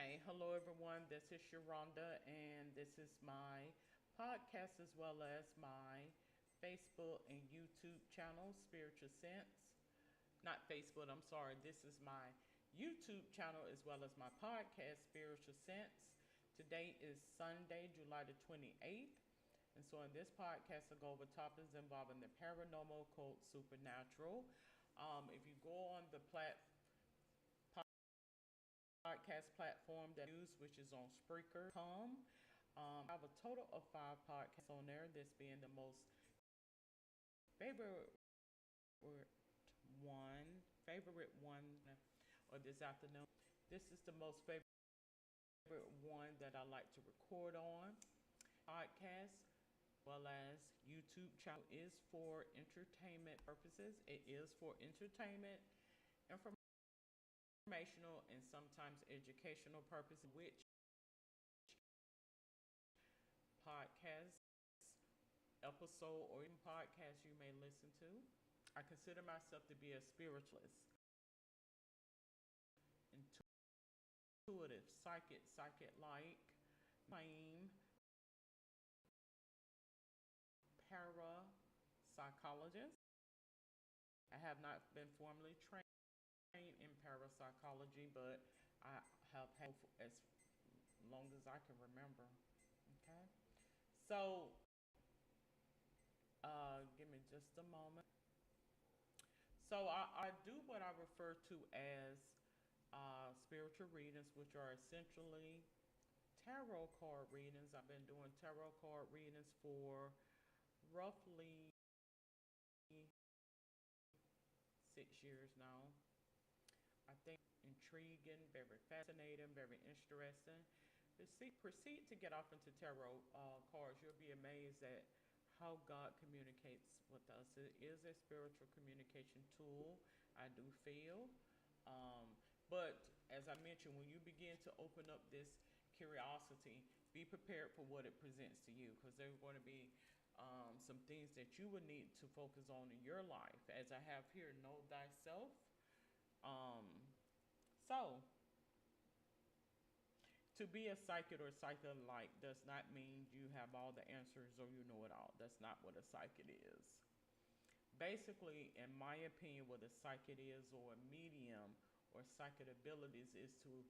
Okay, hello everyone. This is Sharonda, and this is my podcast as well as my Facebook and YouTube channel, Spiritual Sense. Not Facebook, I'm sorry. This is my YouTube channel as well as my podcast, Spiritual Sense. Today is Sunday, July the 28th. And so in this podcast, I go over topics involving the paranormal, occult, supernatural. If you go on the podcast platform that I use, which is on Spreaker.com. I have a total of 5 podcasts on there, this being the most favorite favorite one or this afternoon. This is the most favorite one that I like to record on. Podcast, well as YouTube channel is for entertainment purposes. It is for entertainment, informational, and sometimes educational purposes, which podcast episode or even podcast you may listen to. I consider myself to be a spiritualist, intuitive, psychic-like, claim, parapsychologist. I have not been formally trained in parapsychology, but I have had as long as I can remember. Okay, so give me just a moment. So I do what I refer to as spiritual readings, which are essentially tarot card readings. I've been doing tarot card readings for roughly 6 years now. I think intriguing, very fascinating, very interesting. Proceed to get off into tarot cards. You'll be amazed at how God communicates with us. It is a spiritual communication tool, I do feel. Um, but as I mentioned, when you begin to open up this curiosity, be prepared for what it presents to you, because there are going to be some things that you will need to focus on in your life. As I have here, know thyself. Um, so, to be a psychic or psychic-like does not mean you have all the answers or you know it all. That's not what a psychic is. Basically, in my opinion, what a psychic is, or a medium, or psychic abilities, is to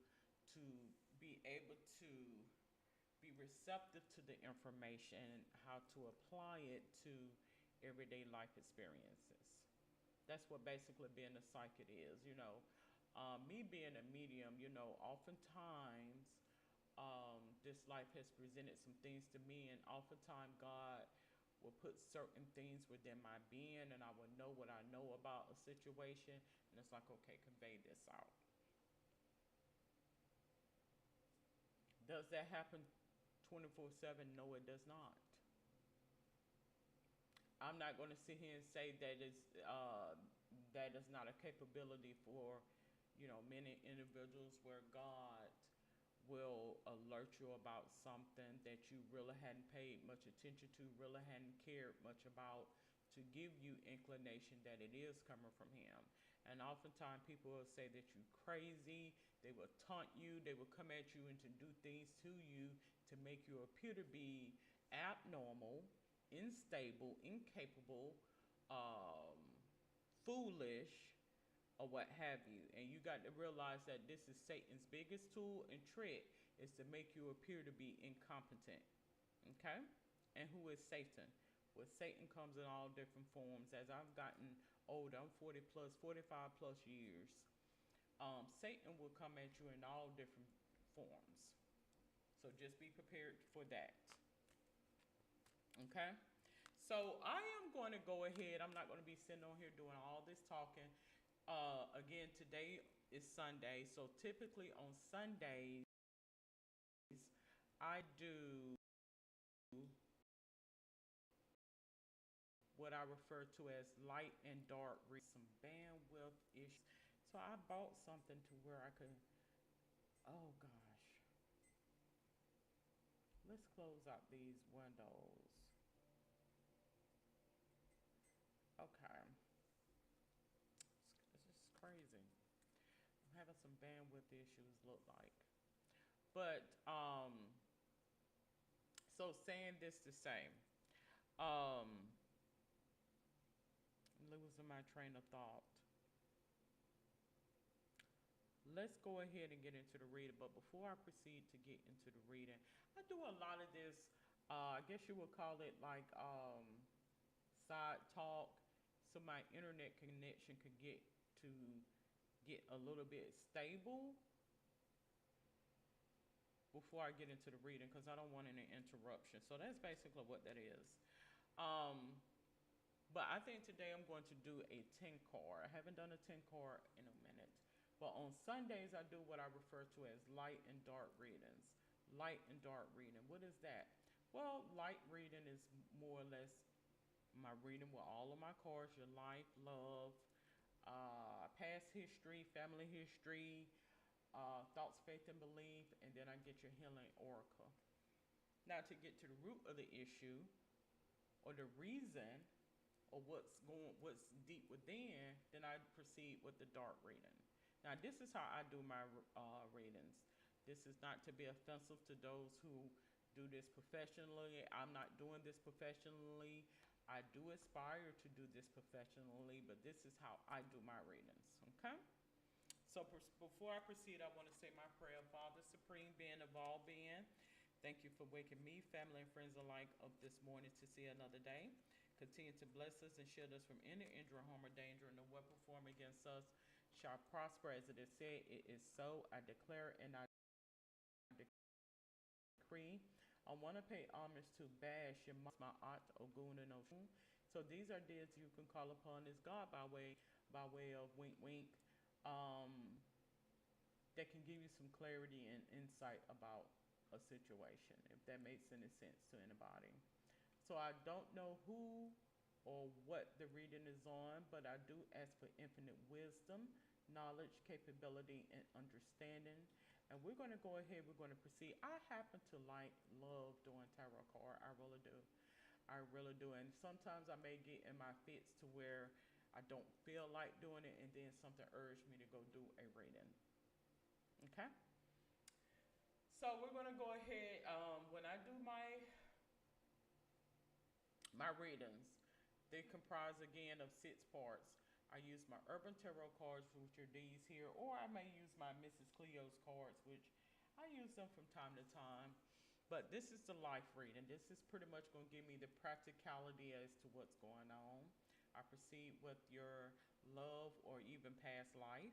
be able to be receptive to the information and how to apply it to everyday life experiences. That's what basically being a psychic is. Me being a medium, oftentimes this life has presented some things to me, and oftentimes God will put certain things within my being, and I will know what I know about a situation, and it's like, okay, convey this out. Does that happen 24/7? No, it does not. I'm not going to sit here and say that is not a capability for, many individuals, where God will alert you about something that you really hadn't paid much attention to, really hadn't cared much about, to give you inclination that it is coming from Him. And oftentimes people will say that you're crazy. They will taunt you. They will come at you and to do things to you to make you appear to be abnormal, unstable, incapable, um, foolish, or what have you. And you got to realize that this is Satan's biggest tool and trick, is to make you appear to be incompetent. Okay? And who is Satan? Well, Satan comes in all different forms. As I've gotten older, I'm 40 plus, 45 plus years. Satan will come at you in all different forms. So just be prepared for that. Okay? So I am going to go ahead. I'm not going to be sitting on here doing all this talking. Again, today is Sunday. So typically on Sundays, I do what I refer to as light and dark read, some bandwidth issues. So I bought something to where I could, oh gosh. Let's close out these windows. Okay. It's just crazy. I'm having some bandwidth issues, look like. But so saying this to say, um, losing my train of thought. Let's go ahead and get into the reading. But before I proceed to get into the reading, I do a lot of this. I guess you would call it like side talk, so my internet connection could get a little bit stable before I get into the reading, because I don't want any interruption. So that's basically what that is. Um, but I think today I'm going to do a 10 card. I haven't done a 10 card in a minute. But on Sundays, I do what I refer to as light and dark readings. Light and dark reading. What is that? Well, light reading is more or less my reading with all of my cards, your life, love, past history, family history, thoughts, faith, and belief, and then I get your healing oracle. Now, to get to the root of the issue or the reason or what's deep within, then I proceed with the dark reading. Now, this is how I do my readings. This is not to be offensive to those who do this professionally. I'm not doing this professionally. I do aspire to do this professionally, but this is how I do my readings, okay? So before I proceed, I want to say my prayer. Father, supreme being of all being, thank you for waking me, family and friends alike, up this morning to see another day. Continue to bless us and shield us from any injury, harm, or danger, and no weapon formed against us shall prosper. As it is said, it is so. I declare and I decree. I want to pay homage to Bash, my aunt, Ogun, and Oshun. So these are deities you can call upon as God by way of wink wink. That can give you some clarity and insight about a situation, if that makes any sense to anybody. So I don't know who or what the reading is on, but I do ask for infinite wisdom, knowledge, capability, and understanding. And we're going to go ahead, we're going to proceed. I happen to love doing tarot card. I really do. I really do. And sometimes I may get in my fits to where I don't feel like doing it, and then something urged me to go do a reading. Okay? So we're going to go ahead. When I do my readings, they comprise again of 6 parts. I use my Urban Tarot cards, which are these here, or I may use my Mrs. Cleo's cards, which I use them from time to time. But this is the life reading. This is pretty much going to give me the practicality as to what's going on. I proceed with your love or even past life.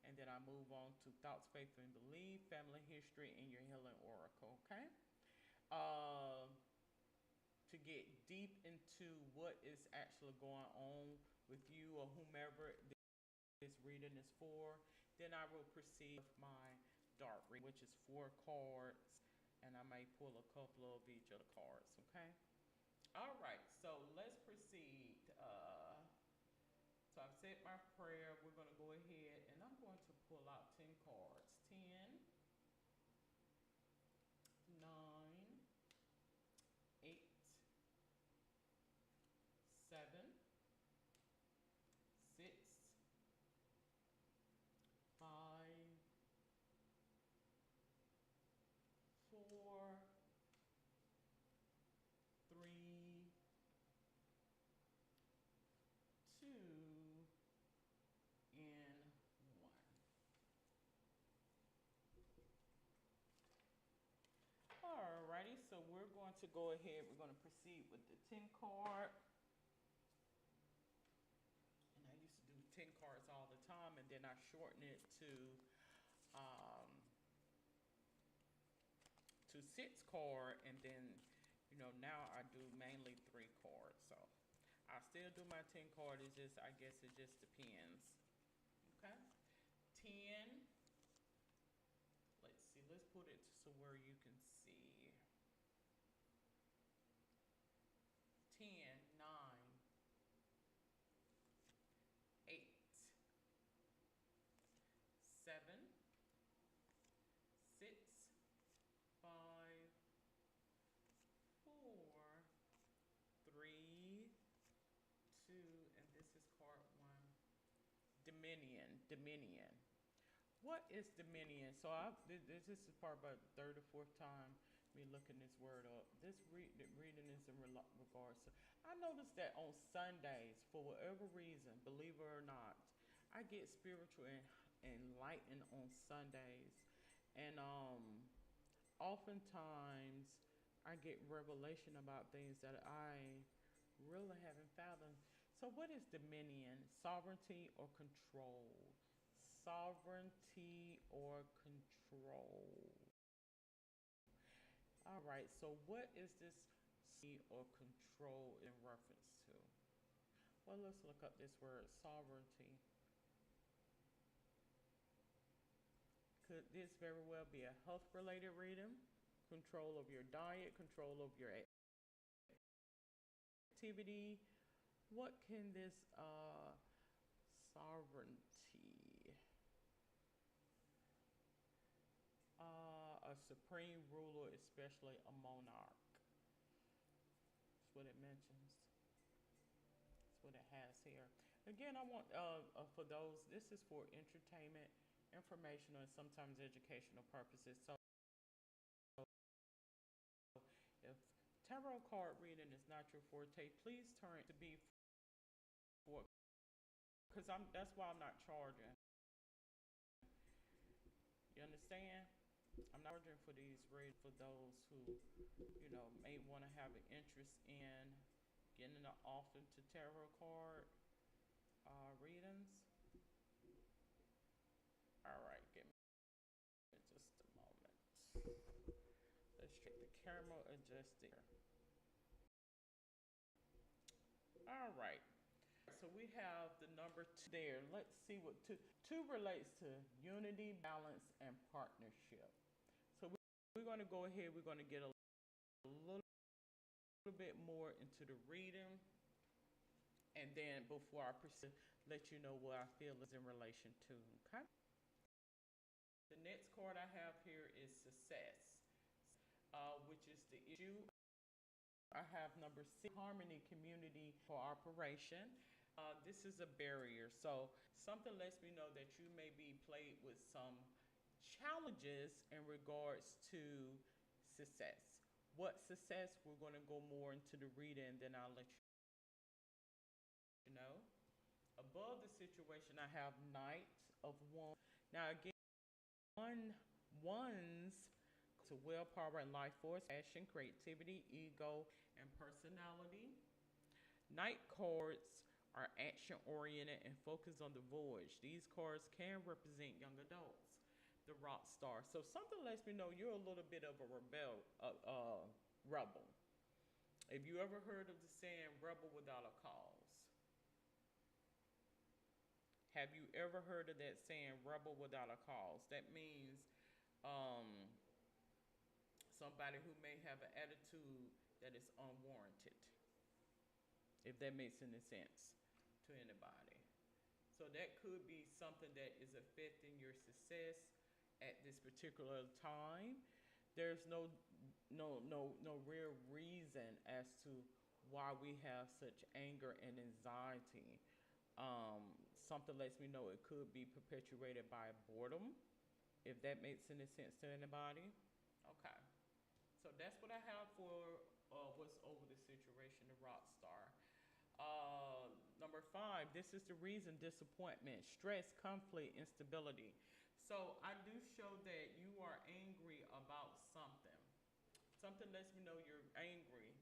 And then I move on to thoughts, faith, and belief, family history, and your healing oracle, okay? To get deep into what is actually going on with you or whomever this reading is for, then I will proceed with my dark reading, which is 4 cards, and I may pull a couple of each of the cards, okay? All right, so let's proceed. So I've said my prayer. We're going to go ahead, and I'm going to pull out 10 cards. 10, 9, 8, 7, 6, 5, 4, 3, 2, and 1. Alrighty, so we're going to go ahead. We're going to proceed with the 10 card. And I used to do 10 cards all the time, and then I shorten it um, to 6 card, and then now I do mainly 3 cards. So I still do my 10 card. It's just, I guess it just depends. Okay, 10. Let's see. Let's put it so where you can see. 10, 9, 8, 7, 6, 5, 4, 3, 2, and this is card 1. Dominion. What is dominion? So this is probably about the third or fourth time me looking this word up. Reading is in regards to. I noticed that on Sundays, for whatever reason, believe it or not, I get spiritual and enlightened on Sundays, and oftentimes I get revelation about things that I really haven't fathomed. So, what is dominion? Sovereignty or control? Sovereignty or control? All right, so what is this or control in reference to? Well, let's look up this word sovereignty. Could this very well be a health related reading? Control of your diet, control of your activity. What can this sovereignty? A supreme ruler, especially a monarch. That's what it mentions. That's what it has here. Again, I want for those. This is for entertainment, informational, and sometimes educational purposes. So, if tarot card reading is not your forte, please turn it to be for because I'm. That's why I'm not charging. You understand? I'm not charging for these readings for those who, may want to have an interest in getting an offer to tarot card readings. All right, give me just a moment. Let's check the camera adjusting. All right. So we have the number two there. Let's see what two. Two relates to unity, balance, and partnership. So we're going to go ahead. We're going to get a little bit more into the reading, and then before I proceed, let you know what I feel is in relation to. Okay. The next card I have here is success, which is the issue. I have number six, harmony, community, cooperation. This is a barrier. So something lets me know that you may be played with some challenges in regards to success. What success? We're going to go more into the reading, then I'll let you know. Above the situation, I have Knight of Wands. Now again, one's to willpower and life force, passion, creativity, ego, and personality. Night cards are action oriented and focused on the voyage. These cards can represent young adults. The rock star. So something lets me know you're a little bit of a rebel. Have you ever heard of the saying "rebel without a cause"? Have you ever heard of that saying "rebel without a cause"? That means um, somebody who may have an attitude that is unwarranted, if that makes any sense to anybody. So that could be something that is affecting your success at this particular time. There's no real reason as to why we have such anger and anxiety. Something lets me know it could be perpetuated by boredom, if that makes any sense to anybody. Okay. So that's what I have for what's over the situation, the rock star. Number five, this is the reason: disappointment, stress, conflict, instability. So I do show that you are angry about something. Something lets me know you're angry.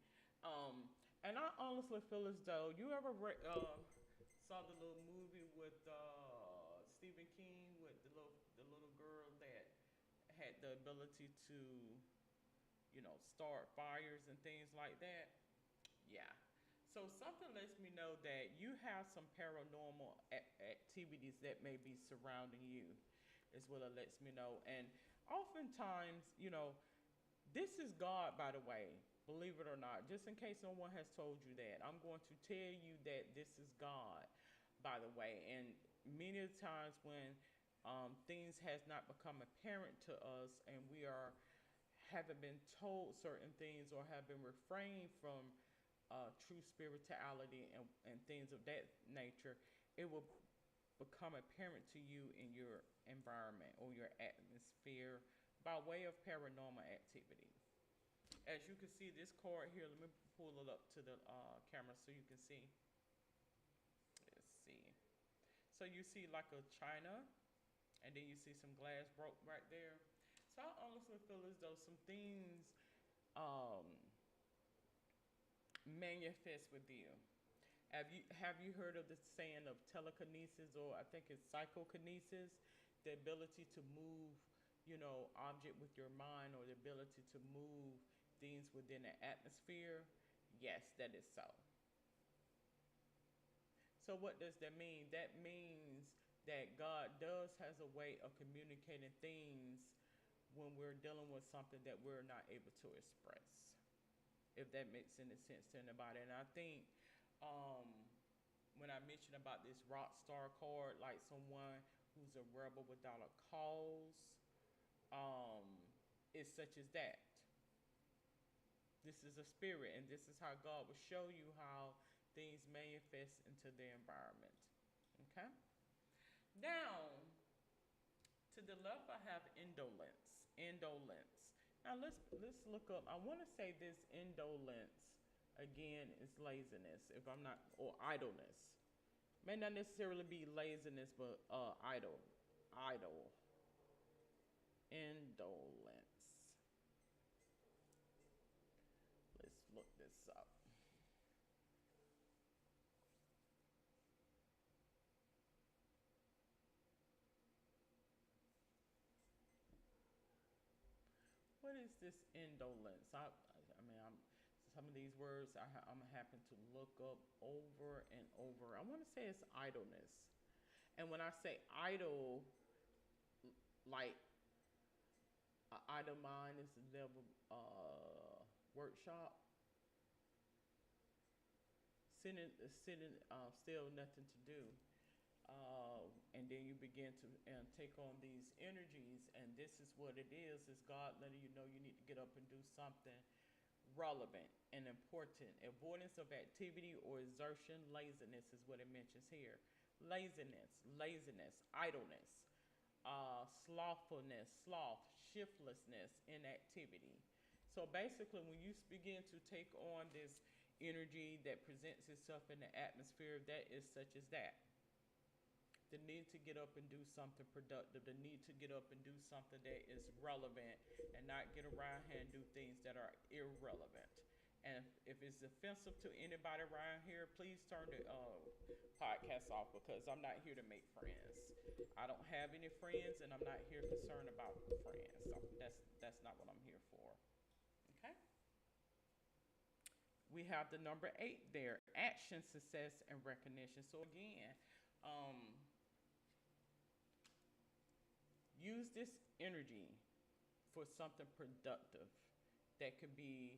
And I honestly feel as though you ever saw the little movie with Stephen King with the little girl that had the ability to start fires and things like that. Yeah. So something lets me know that you have some paranormal activities that may be surrounding you, is what it lets me know. And oftentimes, this is God, by the way, believe it or not. Just in case no one has told you that, I'm going to tell you that this is God, by the way. And many times when things has not become apparent to us and we haven't been told certain things or have been refrained from true spirituality and things of that nature, it will become apparent to you in your environment or your atmosphere by way of paranormal activity. As you can see, this card here, let me pull it up to the camera so you can see. Let's see. So you see like a china, and then you see some glass broke right there. So I honestly feel as though some things um, manifest with you. Have you heard of the saying of telekinesis, or I think it's psychokinesis, the ability to move, object with your mind, or the ability to move things within the atmosphere? Yes, that is so. So what does that mean? That means that God does has a way of communicating things when we're dealing with something that we're not able to express. If that makes any sense to anybody. And I think um, when I mentioned about this rock star card, like someone who's a rebel without a cause, um, is such as that. This is a spirit, and this is how God will show you how things manifest into the environment. Okay? Now, to the left, I have indolence. Indolence. Now let's look up. I want to say this indolence again is laziness, if I'm not, or idleness. May not necessarily be laziness, but idle. Indolence. Let's look this up. What is this indolence? I mean, some of these words I'm happen to look up over and over. I want to say it's idleness. And when I say idle, like idle mind is the devil workshop. Sitting, still nothing to do. And then you begin to take on these energies, and this is what it is God letting you know you need to get up and do something relevant and important. Avoidance of activity or exertion. Laziness is what it mentions here. Laziness, idleness, slothfulness, shiftlessness, inactivity. So basically, when you begin to take on this energy that presents itself in the atmosphere, that is such as that. The need to get up and do something productive, the need to get up and do something that is relevant, and not get around here and do things that are irrelevant. And if it's offensive to anybody around here, please turn the podcast off, because I'm not here to make friends. I don't have any friends, and I'm not here concerned about friends. So that's not what I'm here for. Okay? We have the number 8 there: action, success, and recognition. So again, use this energy for something productive that could be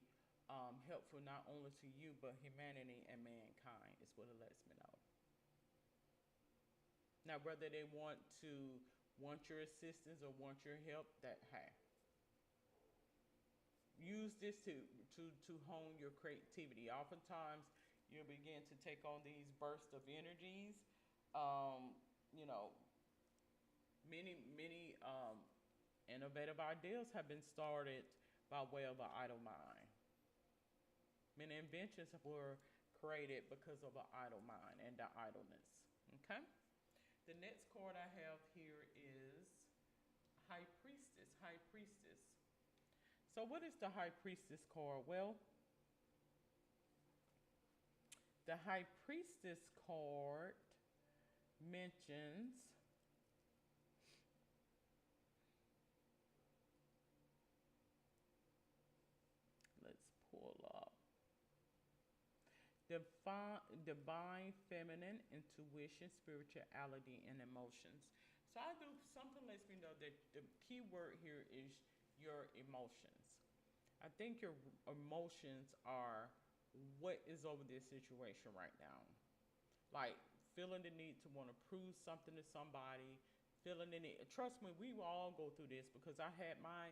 helpful not only to you but humanity and mankind, is what it lets me know. Now, whether they want your assistance or want your help, that hey, use this to hone your creativity. Oftentimes, you'll begin to take on these bursts of energies. You know, many innovative ideas have been started by way of an idle mind. Many inventions were created because of an idle mind and the idleness. Okay? The next card I have here is High Priestess. High Priestess. So what is the High Priestess card? Well, the High Priestess card mentions pull up divine feminine intuition, spirituality, and emotions. So I do something lets me know that the key word here is your emotions. I think your emotions are what is over this situation right now. Like feeling the need to want to prove something to somebody, feeling the need. Trust me, we will all go through this, because I had my,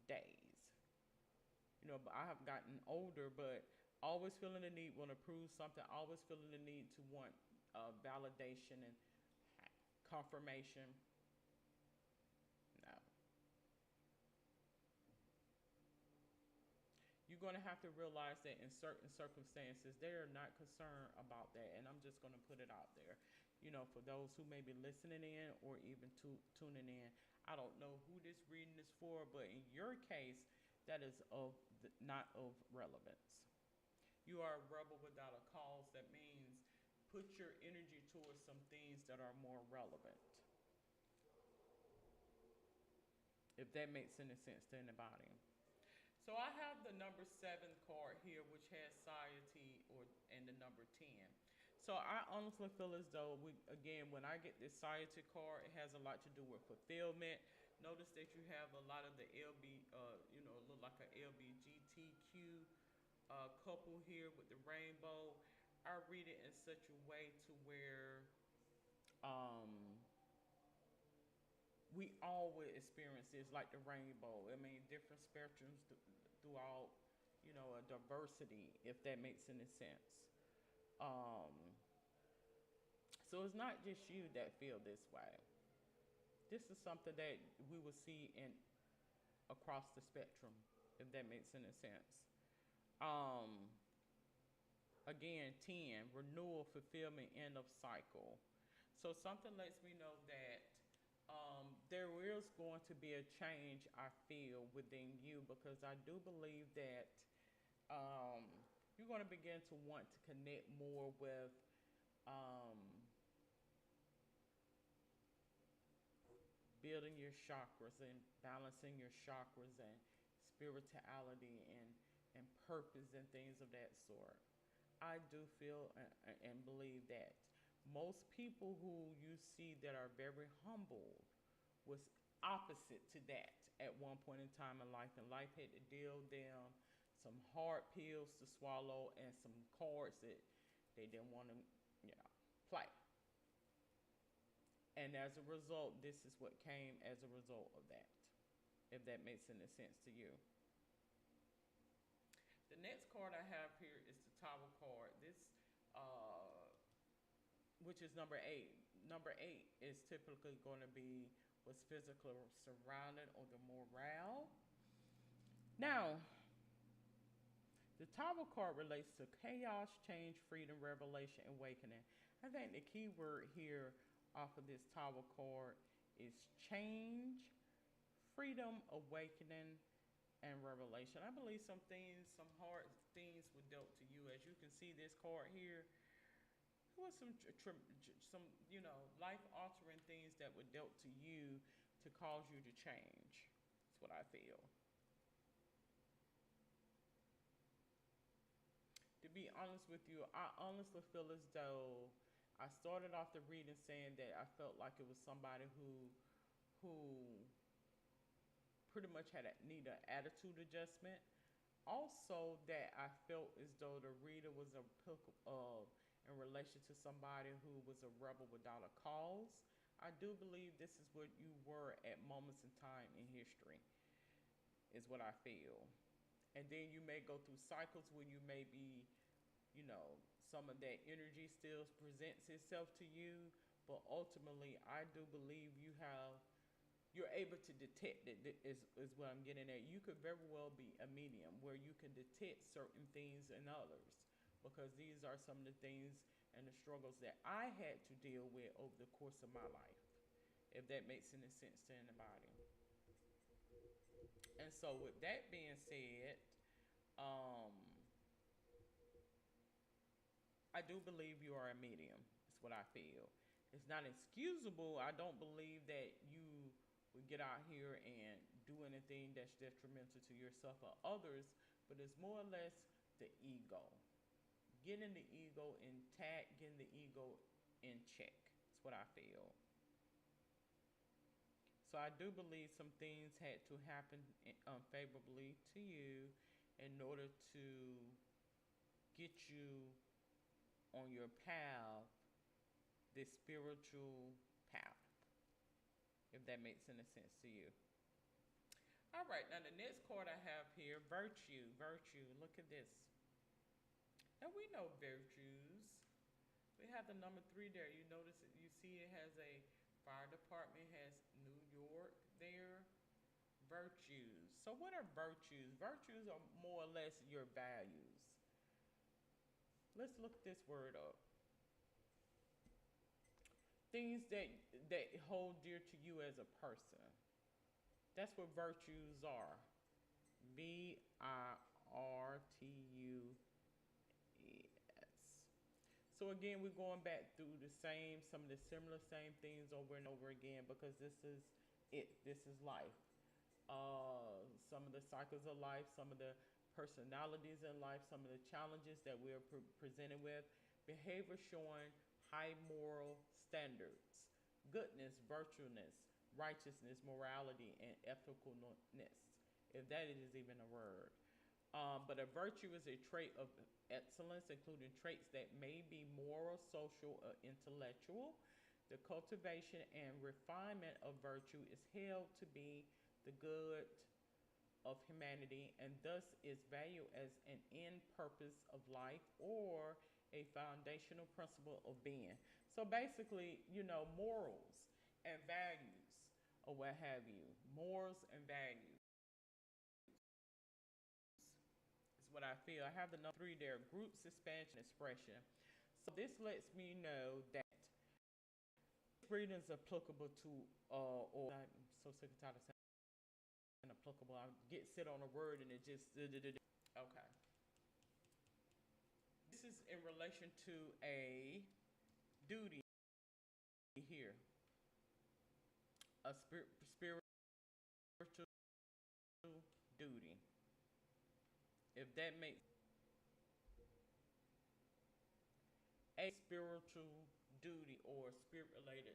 days. But I have gotten older, but always feeling the need, want to prove something, always feeling the need to want validation and confirmation. No. You're going to have to realize that in certain circumstances, they are not concerned about that. And I'm just going to put it out there. You know, for those who may be listening in or even tuning in, I don't know who this reading is for, but in your case, that is not of relevance. You are a rebel without a cause. That means put your energy towards some things that are more relevant. If that makes any sense to anybody. So I have the number 7 card here, which has satiety and the number 10. So I honestly feel as though when I get this satiety card, it has a lot to do with fulfillment. Notice that you have a lot of the look like a LBGTQ couple here with the rainbow. I read it in such a way to where we all would experience this like the rainbow. I mean, different spectrums throughout, a diversity, if that makes any sense. So it's not just you that feel this way. This is something that we will see across the spectrum, if that makes any sense. Again, 10, renewal, fulfillment, end of cycle. So something lets me know that there is going to be a change, I feel, within you, because I do believe that you're going to begin to want to connect more with building your chakras and balancing your chakras and spirituality and purpose and things of that sort. I do feel and believe that most people who you see that are very humble was opposite to that at one point in time in life, and life had to deal them some hard pills to swallow and some cards that they didn't want to, play. And as a result, this is what came as a result of that, if that makes any sense to you. The next card I have here is the Tower card. This, which is number 8. Number 8 is typically going to be what's physically surrounded or the morale. Now, the Tower card relates to chaos, change, freedom, revelation, awakening. I think the key word here off of this Tower card is change, freedom, awakening, and revelation. I believe some hard things were dealt to you. As you can see, this card here, there was some life-altering things that were dealt to you to cause you to change. That's what I feel. To be honest with you, I honestly feel as though I started off the reading saying that I felt like it was somebody who pretty much need an attitude adjustment. Also, that I felt as though the reader was in relation to somebody who was a rebel without a cause. I do believe this is what you were at moments in time in history, is what I feel. And then you may go through cycles where you may be, some of that energy still presents itself to you, but ultimately I do believe you're able to detect it, is what I'm getting at. You could very well be a medium where you can detect certain things in others, because these are some of the things and the struggles that I had to deal with over the course of my life, if that makes any sense to anybody. And so with that being said, I do believe you are a medium. That's what I feel. It's not excusable. I don't believe that you would get out here and do anything that's detrimental to yourself or others, but it's more or less the ego. Getting the ego intact, getting the ego in check. That's what I feel. So I do believe some things had to happen unfavorably to you in order to get you on your path, this spiritual path, if that makes any sense to you. All right, now the next card I have here, virtue. Look at this. And we know virtues. We have the number 3 there. You notice it, you see it has a Fire department has New York there. Virtues. So what are virtues? Virtues are more or less your values. Let's look this word up. Things that hold dear to you as a person. That's what virtues are. VIRTUES. So again, we're going back through some of the similar same things over and over again because this is it. This is life. Some of the cycles of life, some of the personalities in life, some of the challenges that we're presented with, behavior showing high moral standards, goodness, virtuousness, righteousness, morality, and ethicalness, if that is even a word. But a virtue is a trait of excellence, including traits that may be moral, social, or intellectual. The cultivation and refinement of virtue is held to be the good of humanity and thus is valued as an end purpose of life or a foundational principle of being. So basically, morals and values or what have you. Morals and values is what I feel. I have the number 3 there, groups, expansion, expression. So this lets me know that reading is applicable to, or I'm so sick and tired of saying applicable. I sit on a word and it just okay. This is in relation to a duty here, a spiritual duty. If that makes a spiritual duty or spirit related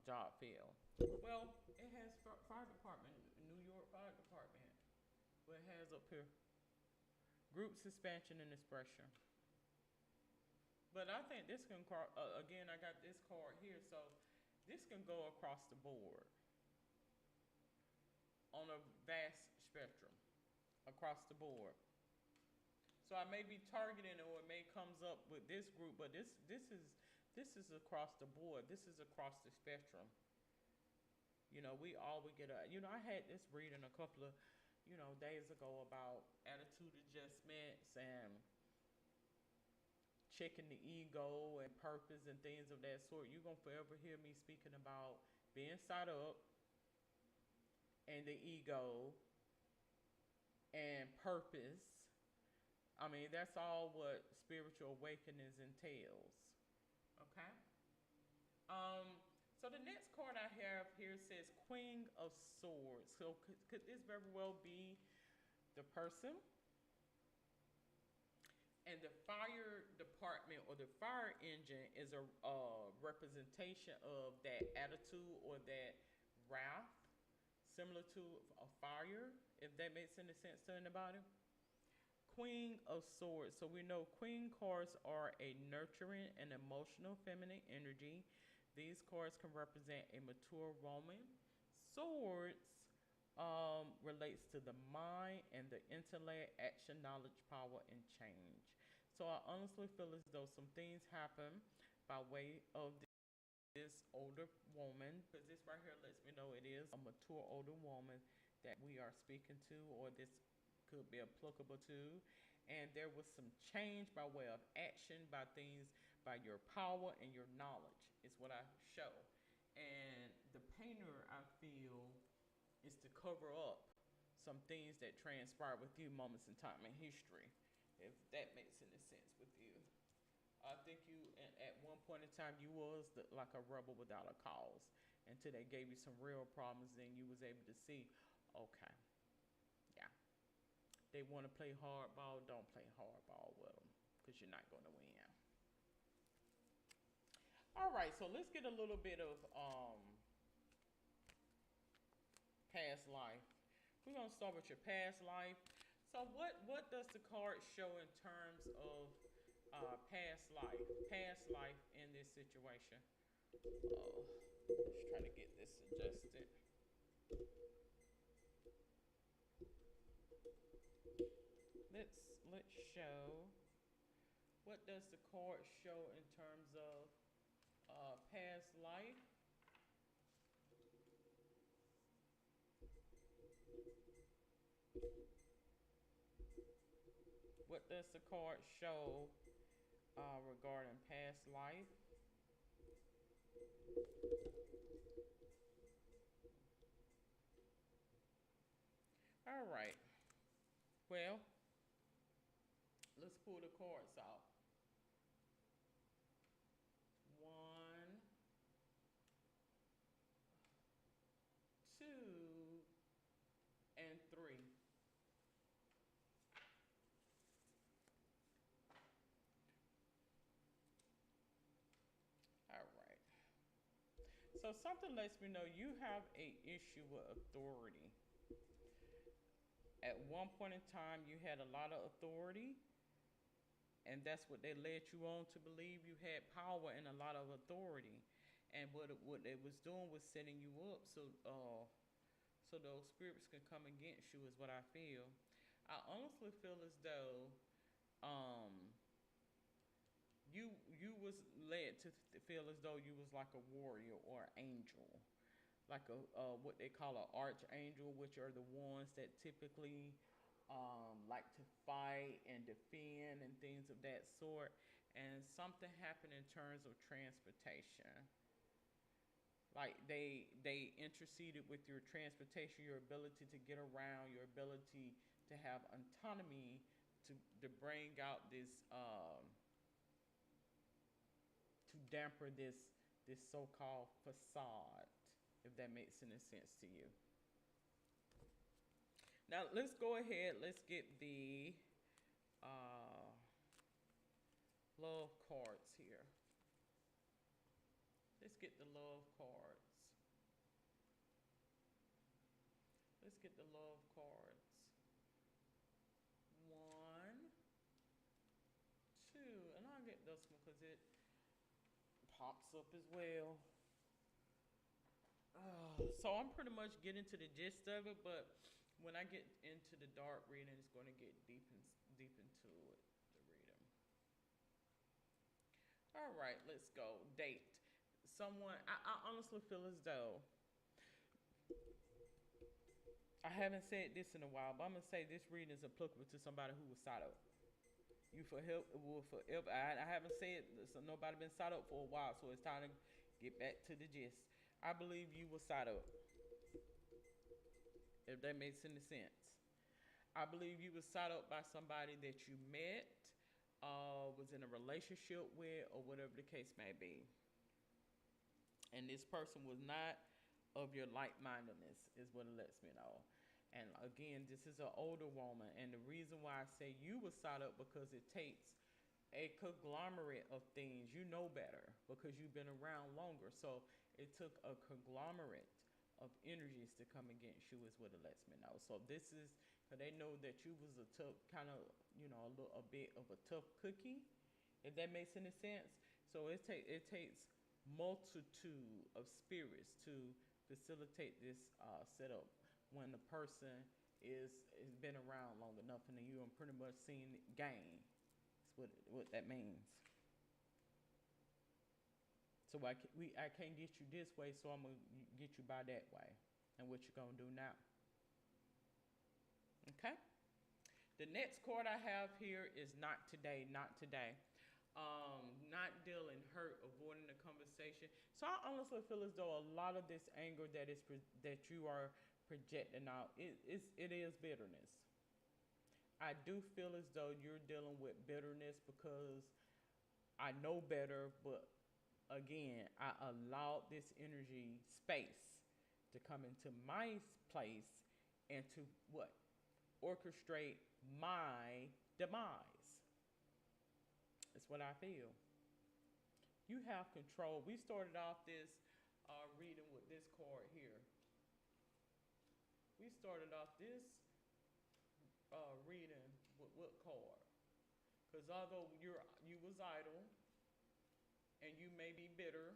job field. Well, it has fire department, New York Fire Department. What it has up here? Groups, expansion, and expression. But I think this can, again, I got this card here, so this can go across the board on a vast spectrum, across the board. So I may be targeting or it may comes up with this group, but this is across the board. This is across the spectrum. We always get I had this reading a couple of, days ago about attitude adjustments and checking the ego and purpose and things of that sort. You're going to forever hear me speaking about being side up and the ego and purpose. I mean, that's all what spiritual awakenings entails. Okay? So the next card I have here says Queen of Swords. So could this very well be the person? And the fire department or the fire engine is a representation of that attitude or that wrath, similar to a fire, if that makes any sense to anybody. Queen of Swords. So we know Queen cards are a nurturing and emotional feminine energy. These cards can represent a mature woman. Swords relates to the mind and the intellect, action, knowledge, power, and change. So I honestly feel as though some things happen by way of this older woman, because this right here lets me know it is a mature older woman that we are speaking to, or this could be applicable to. And there was some change by way of action, by things, by your power and your knowledge is what I show. And the painter, I feel, is to cover up some things that transpired with you, moments in time in history, if that makes any sense with you. I think you, at one point in time, you was like a rebel without a cause until they gave you some real problems. Then you was able to see, okay, yeah, they want to play hardball. Don't play hardball with them because you're not going to win. All right, so let's get a little bit of past life. We're going to start with your past life. So what does the card show in terms of past life in this situation? Let's try to get this adjusted. Let's show. What does the card show in terms of past life. What does the card show regarding past life? All right. Well, let's pull the cards out. One, two, and three. All right. So something lets me know you have a issue with authority. At one point in time, you had a lot of authority, and that's what they led you on to believe. You had power and a lot of authority, and what they was doing was setting you up so those spirits can come against you. Is what I feel. I honestly feel as though um, you was led to feel as though you was like a warrior or an angel, like a what they call an archangel, which are the ones that typically like to fight and defend and things of that sort. And something happened in terms of transportation. Like they interceded with your transportation, your ability to get around, your ability to have autonomy to bring out this to damper this so-called facade, if that makes any sense to you. Now let's go ahead. Let's get the uh, love cards here. Let's get the love cards. Let's get the love cards. One, two, and I'll get this one because it pops up as well. So I'm pretty much getting to the gist of it, but when I get into the dark reading, it's going to get deep into it. The reading. All right, let's go. Date. Someone. I honestly feel as though I haven't said this in a while, but I'm gonna say this reading is applicable to somebody who was sought out. You for help will forever. I haven't said so nobody been sought out for a while, so it's time to get back to the gist. I believe you were sought out. If that makes any sense. I believe you was sought out by somebody that you met, was in a relationship with, or whatever the case may be. And this person was not of your like-mindedness, is what it lets me know. And again, this is an older woman, and the reason why I say you was sought out because it takes a conglomerate of things. You know better because you've been around longer. So it took a conglomerate of energies to come against you, is what it lets me know. So this is because they know that you was a tough kind of, a bit of a tough cookie, if that makes any sense. So it takes multitude of spirits to facilitate this setup when the person has been around long enough, and then you are pretty much seen gain. That's what that means. So I can't get you this way, so I'm gonna get you by that way. And what you gonna do now? Okay. The next card I have here is not today, not today. Not dealing, hurt, avoiding the conversation. So I honestly feel as though a lot of this anger that you are projecting out, it is bitterness. I do feel as though you're dealing with bitterness because I know better, but again, I allowed this energy space to come into my place and to what? Orchestrate my demise. That's what I feel. You have control. We started off this reading with this card here. We started off this reading with what card? Because although you was idle and you may be bitter,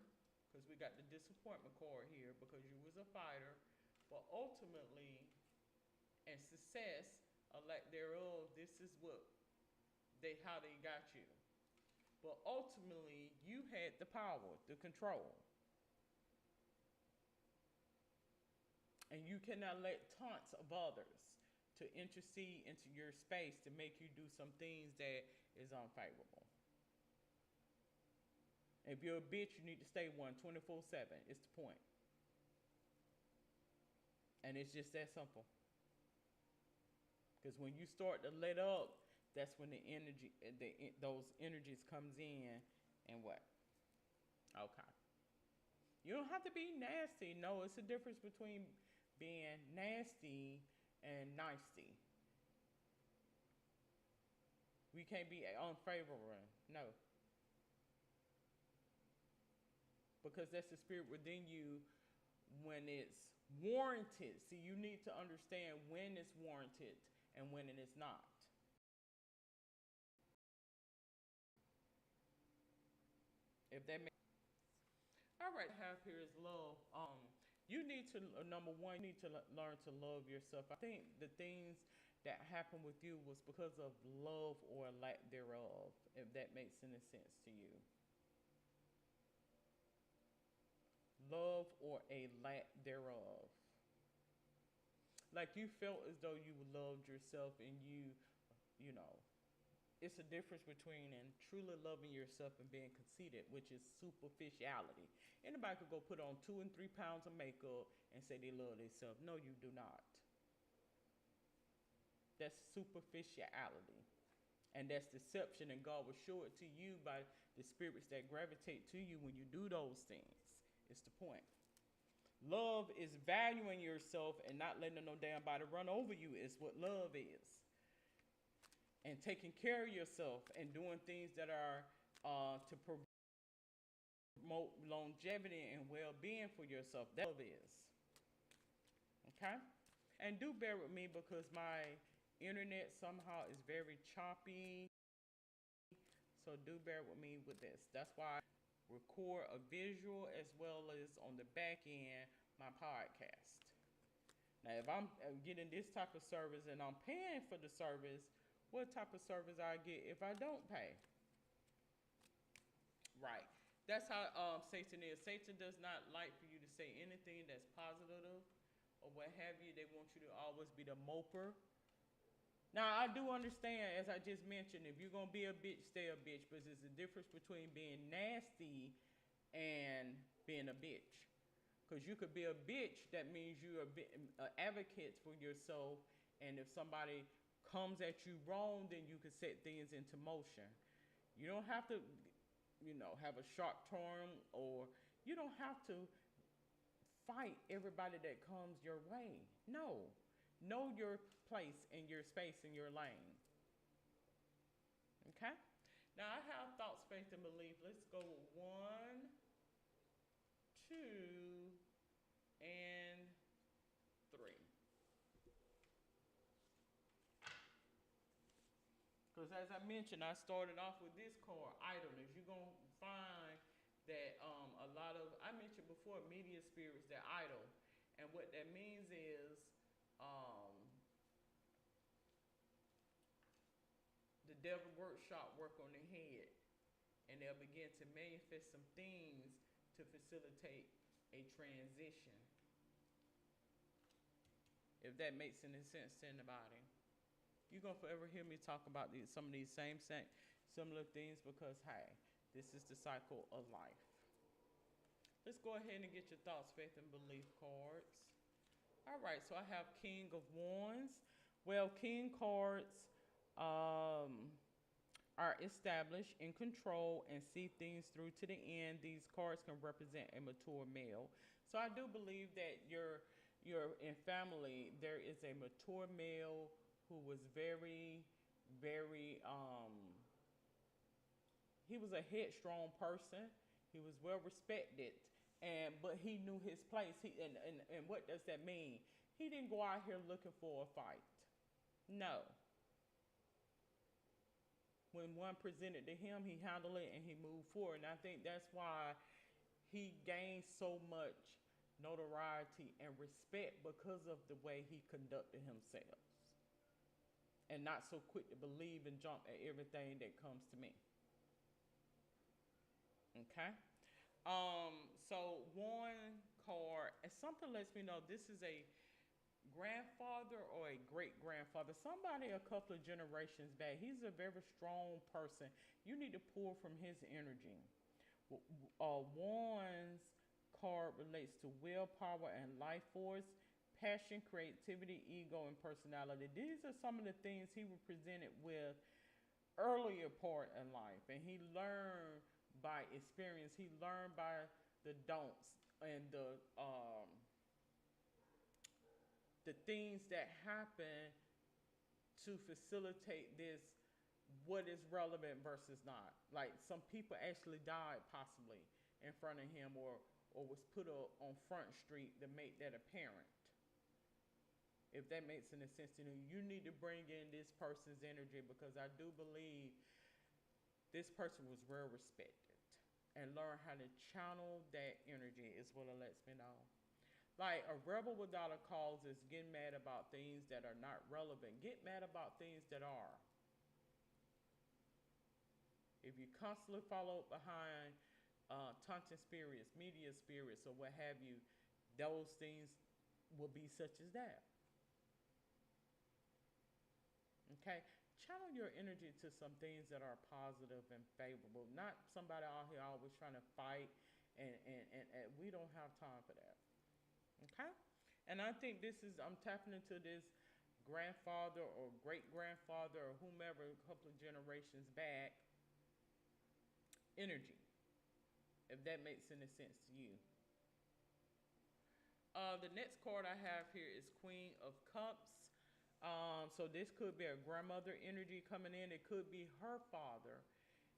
because we got the disappointment card here because you was a fighter, but ultimately, and success, or lack thereof, this is how they got you. But ultimately, you had the power, the control. And you cannot let taunts of others to intercede into your space to make you do some things that is unfavorable. If you're a bitch, you need to stay one 24/7. It's the point. And it's just that simple. Because when you start to let up, that's when those energies comes in, and what? Okay. You don't have to be nasty. No, it's a difference between being nasty and nicey. We can't be unfavorable. No. Because that's the spirit within you when it's warranted. See, you need to understand when it's warranted and when it is not. If that makes all right, have here is love. You need to number one, you need to learn to love yourself. I think the things that happened with you was because of love or lack thereof. If that makes any sense to you, love or a lack thereof. Like you felt as though you loved yourself, and you know, it's a difference between and truly loving yourself and being conceited, which is superficiality. Anybody could go put on 2 and 3 pounds of makeup and say they love themselves. No, you do not. That's superficiality. And that's deception, and God will show it to you by the spirits that gravitate to you when you do those things. It's the point. Love is valuing yourself and not letting no damn body run over you is what love is. And taking care of yourself and doing things that are to promote longevity and well-being for yourself. That love is. Okay? And do bear with me because my internet somehow is very choppy. So do bear with me with this. That's why I record a visual as well as on the back end my podcast. Now, if I'm getting this type of service and I'm paying for the service, what type of service I get if I don't pay? Right. That's how Satan is. Satan does not like for you to say anything that's positive or what have you. They want you to always be the moper. Now, I do understand, as I just mentioned, if you're going to be a bitch, stay a bitch. But there's a difference between being nasty and being a bitch. Because you could be a bitch, that means you're an advocate for yourself. And if somebody comes at you wrong, then you can set things into motion. You don't have to, have a sharp term, or you don't have to fight everybody that comes your way. No. Know your place and your space and your lane. Okay? Now I have thoughts, faith, and belief. Let's go 1, 2, and 3. Because as I mentioned, I started off with this card, idleness. You're going to find that a lot of, I mentioned before, media spirits, they're idle. And what that means is, the devil workshop work on their head, and they'll begin to manifest some things to facilitate a transition. If that makes any sense to anybody, you're gonna forever hear me talk about some of these same similar things because hey, this is the cycle of life. Let's go ahead and get your thoughts, faith, and belief cards. All right, so I have King of Wands. Well, King cards are established, in control, and see things through to the end. These cards can represent a mature male. So I do believe that you're in family, there is a mature male who was very, very, he was a headstrong person. He was well respected, but he knew his place. And what does that mean? He didn't go out here looking for a fight. No. When one presented to him, he handled it and he moved forward. And I think that's why he gained so much notoriety and respect because of the way he conducted himself. And not so quick to believe and jump at everything that comes to me. Okay? So one card, and something lets me know this is a grandfather or a great grandfather, somebody a couple of generations back. He's a very strong person. You need to pull from his energy. Warren's card relates to willpower and life force, passion, creativity, ego, and personality. These are some of the things he was presented with earlier part in life, and he learned by experience. He learned by the don'ts and the things that happen to facilitate this, what is relevant versus not. Like some people actually died possibly in front of him, or was put up on Front Street to make that apparent. If that makes any sense to you, you need to bring in this person's energy, because I do believe this person was well respected, and learn how to channel that energy is what it lets me know. Like a rebel without a cause is getting mad about things that are not relevant. Get mad about things that are. If you constantly follow behind taunting spirits, media spirits, or what have you, those things will be such as that. Okay? Channel your energy to some things that are positive and favorable. Not somebody out here always trying to fight, and we don't have time for that. Okay? And I think I'm tapping into this grandfather or great grandfather or whomever a couple of generations back energy, if that makes any sense to you. The next card I have here is Queen of Cups. So this could be a grandmother energy coming in. It could be her father,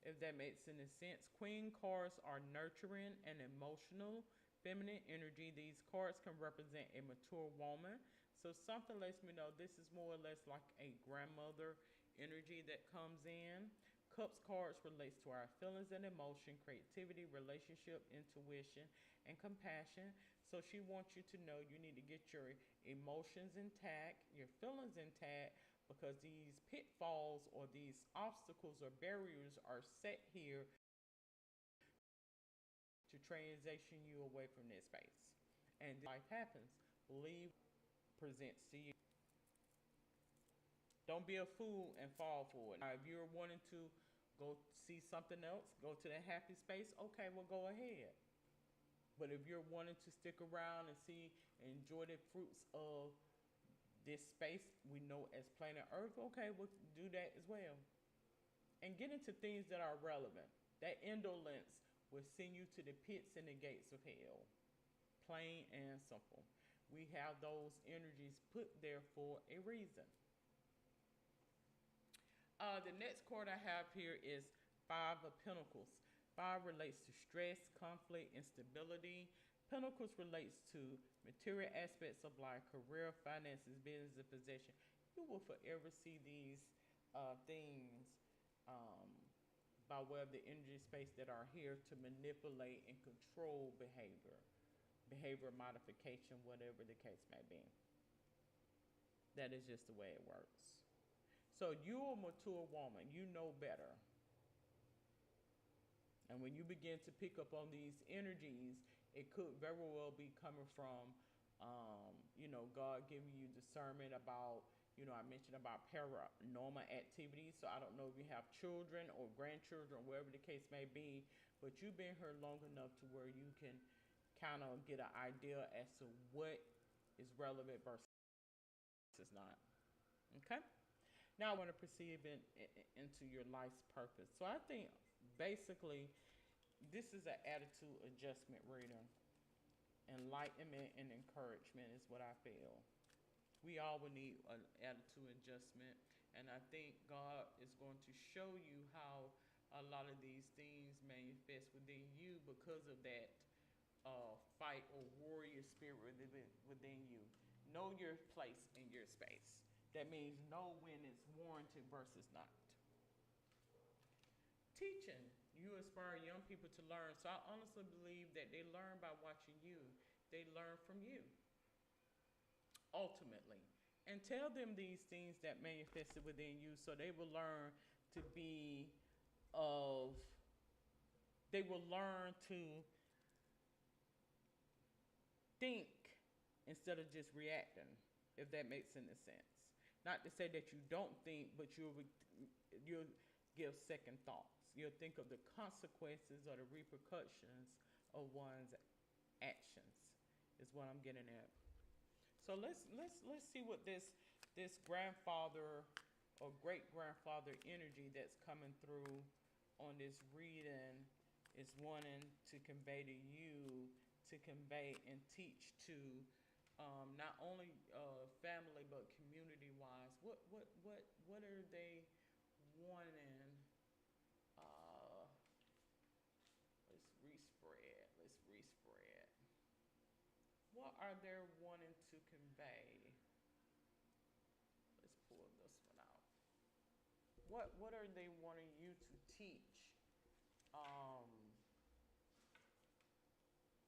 if that makes any sense. Queen cards are nurturing and emotional, feminine energy. These cards can represent a mature woman. So something lets me know this is more or less like a grandmother energy that comes in. Cups cards relates to our feelings and emotion, creativity, relationship, intuition, and compassion. So she wants you to know you need to get your emotions intact, your feelings intact, because these pitfalls or these obstacles or barriers are set here to transition you away from this space. And life happens. Believe presents to you. Don't be a fool and fall for it. Now, if you're wanting to go see something else, go to that happy space, okay, well, go ahead. But if you're wanting to stick around and see and enjoy the fruits of this space we know as planet Earth, okay, we'll do that as well. And get into things that are relevant. That indolence will send you to the pits and the gates of hell. Plain and simple. We have those energies put there for a reason. The next card I have here is Five of Pentacles. Five relates to stress, conflict, instability. Pentacles relates to material aspects of life, career, finances, business, and possession. You will forever see these things by way of the energy space that are here to manipulate and control behavior modification, whatever the case may be. That is just the way it works. So you're a mature woman. You know better. And when you begin to pick up on these energies, it could very well be coming from, God giving you discernment about, I mentioned about paranormal activities. So I don't know if you have children or grandchildren, or whatever the case may be, but you've been here long enough to where you can kind of get an idea as to what is relevant versus not. Okay? Now I want to proceed into your life's purpose. So I think basically this is an attitude adjustment reading. Enlightenment and encouragement is what I feel. We all will need an attitude adjustment. And I think God is going to show you how a lot of these things manifest within you because of that fight or warrior spirit within you. Know your place in your space. That means know when it's warranted versus not. Teaching. You inspire young people to learn. So I honestly believe that they learn by watching you. They learn from you. Ultimately. And tell them these things that manifested within you so they will learn to they will learn to think instead of just reacting. if that makes any sense. Not to say that you don't think, but you'll give second thoughts. You'll think of the consequences or the repercussions of one's actions. Is what I'm getting at. So let's see what this grandfather or great grandfather energy that's coming through on this reading is wanting to convey to you, to convey and teach to not only family but community wise. What are they wanting? Uh, let's respread. Let's respread. What are they wanting to convey? Let's pull this one out. What are they wanting you to teach?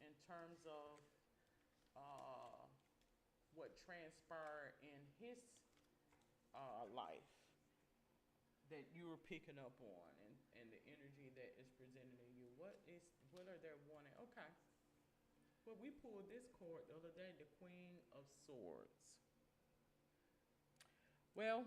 In terms of what transpired in his life that you were picking up on, and the energy that is presented in you. What are they wanting? Okay. Well, we pulled this card the other day, the Queen of Swords. Well,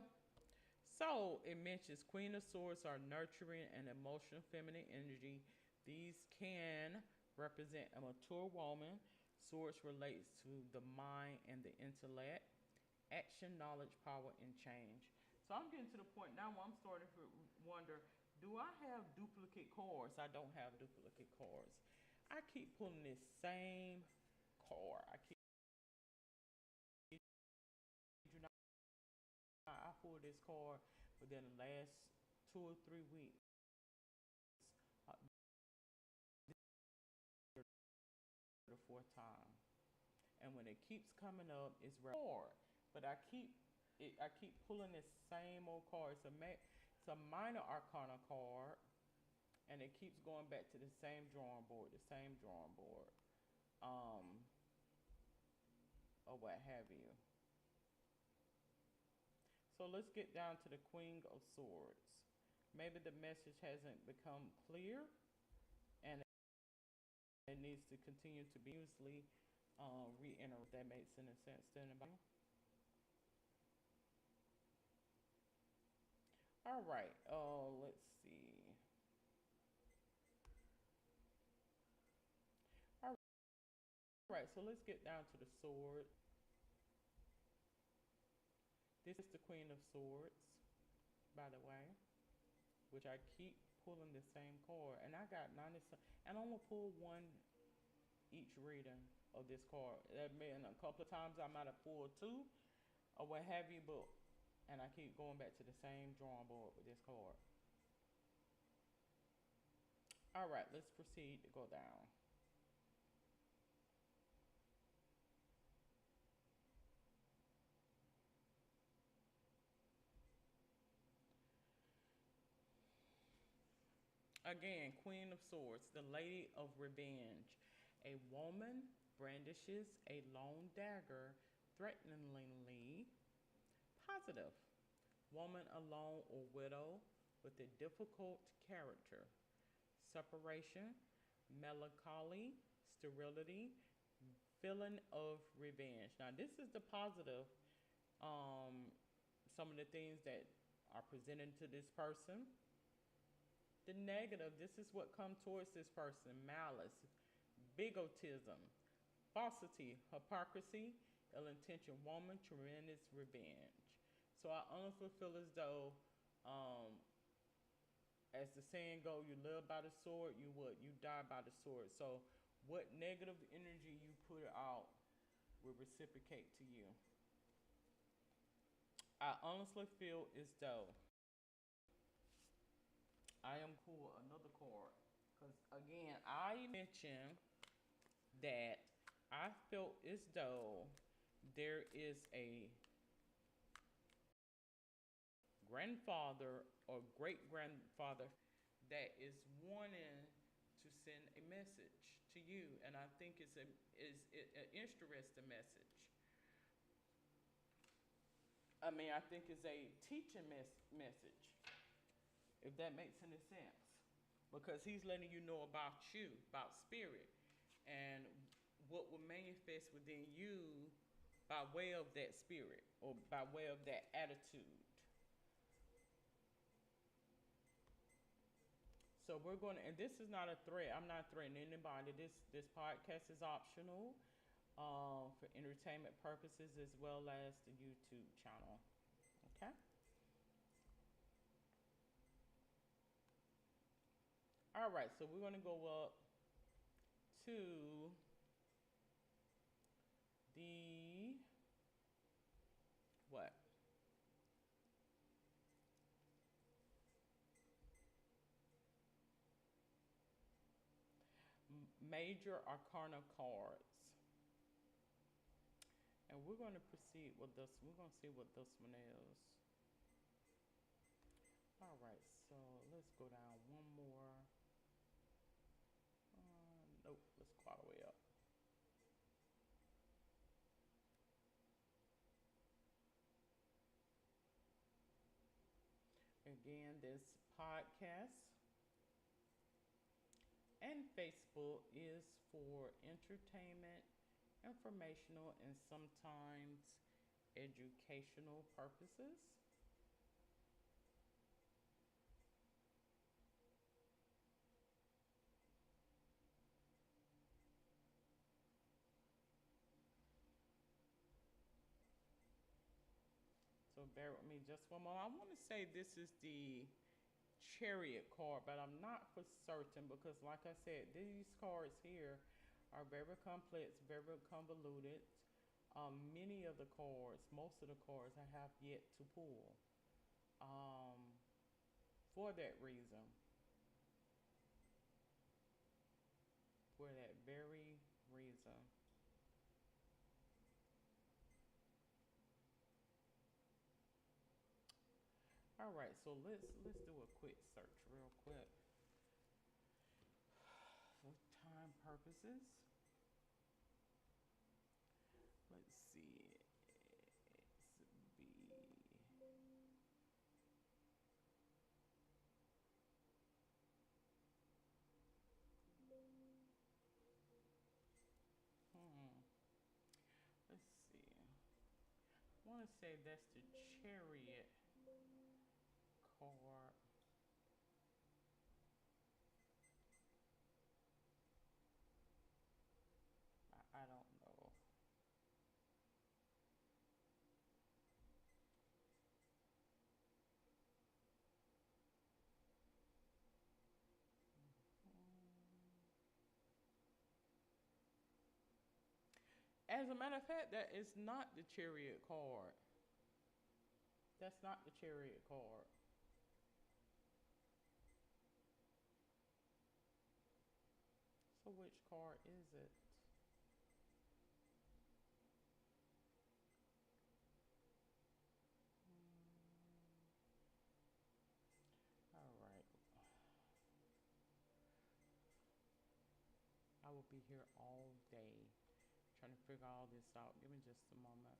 so it mentions Queen of Swords are nurturing and emotional feminine energy. These can represent a mature woman. Swords relates to the mind and the intellect, action, knowledge, power, and change. So I'm getting to the point now where I'm starting to wonder, do I have duplicate cards? I don't have duplicate cards. I keep pulling this same card. I pulled this card within the last 2 or 3 weeks. The fourth time, and when it keeps coming up, it's hard. But I keep pulling this same old card. It's a minor arcana card, and it keeps going back to the same drawing board, or what have you. So let's get down to the Queen of Swords. Maybe the message hasn't become clear, and it needs to continue to be usually reiterate. If that makes any sense to anybody. All right. Let's see. All right. So let's get down to the sword. This is the Queen of Swords, by the way, which I keep pulling the same card, and I got 90. And I'm gonna pull one each reading of this card. That meant a couple of times I might have pulled two or what have you, but and I keep going back to the same drawing board with this card. All right, let's proceed to go down. Again, Queen of Swords, the Lady of Revenge. A woman brandishes a long dagger threateningly. Positive. Woman alone or widow with a difficult character. Separation, melancholy, sterility, feeling of revenge. Now, this is the positive. Some of the things that are presented to this person. The negative, this is what comes towards this person: malice, bigotism, falsity, hypocrisy, ill-intentioned woman, tremendous revenge. So I honestly feel as though, as the saying goes, you live by the sword, you die by the sword. So what negative energy you put out will reciprocate to you. I honestly feel as though I am cool another card, because again I mentioned that I felt as though there is a grandfather or great grandfather that is wanting to send a message to you, and I think it's an interesting message. I mean, I think it's a teaching message, if that makes any sense, because he's letting you know about you, about spirit, and what will manifest within you by way of that spirit or by way of that attitude. So we're going to, and this is not a threat. I'm not threatening anybody. This podcast is optional for entertainment purposes as well as the YouTube channel. Okay. All right. So we're going to go up to the what? Major Arcana cards. And we're going to proceed with this. We're going to see what this one is. All right, so let's go down one more. Nope, let's go all the way up. Again, this podcast and Facebook is for entertainment, informational, and sometimes educational purposes. So bear with me just one moment. I want to say this is the Chariot card, but I'm not for certain because, like I said, these cards here are very complex, very convoluted. Many of the cards, most of the cards, I have yet to pull. Um, for that reason, for that very reason. All right, so let's do a quick search real quick for time purposes. Let's see. It's be hmm. Let's see. I want to say that's the Chariot card. I don't know. As a matter of fact, that is not the Chariot card. That's not the Chariot card. So which card is it? All right. I will be here all day trying to figure all this out. Give me just a moment.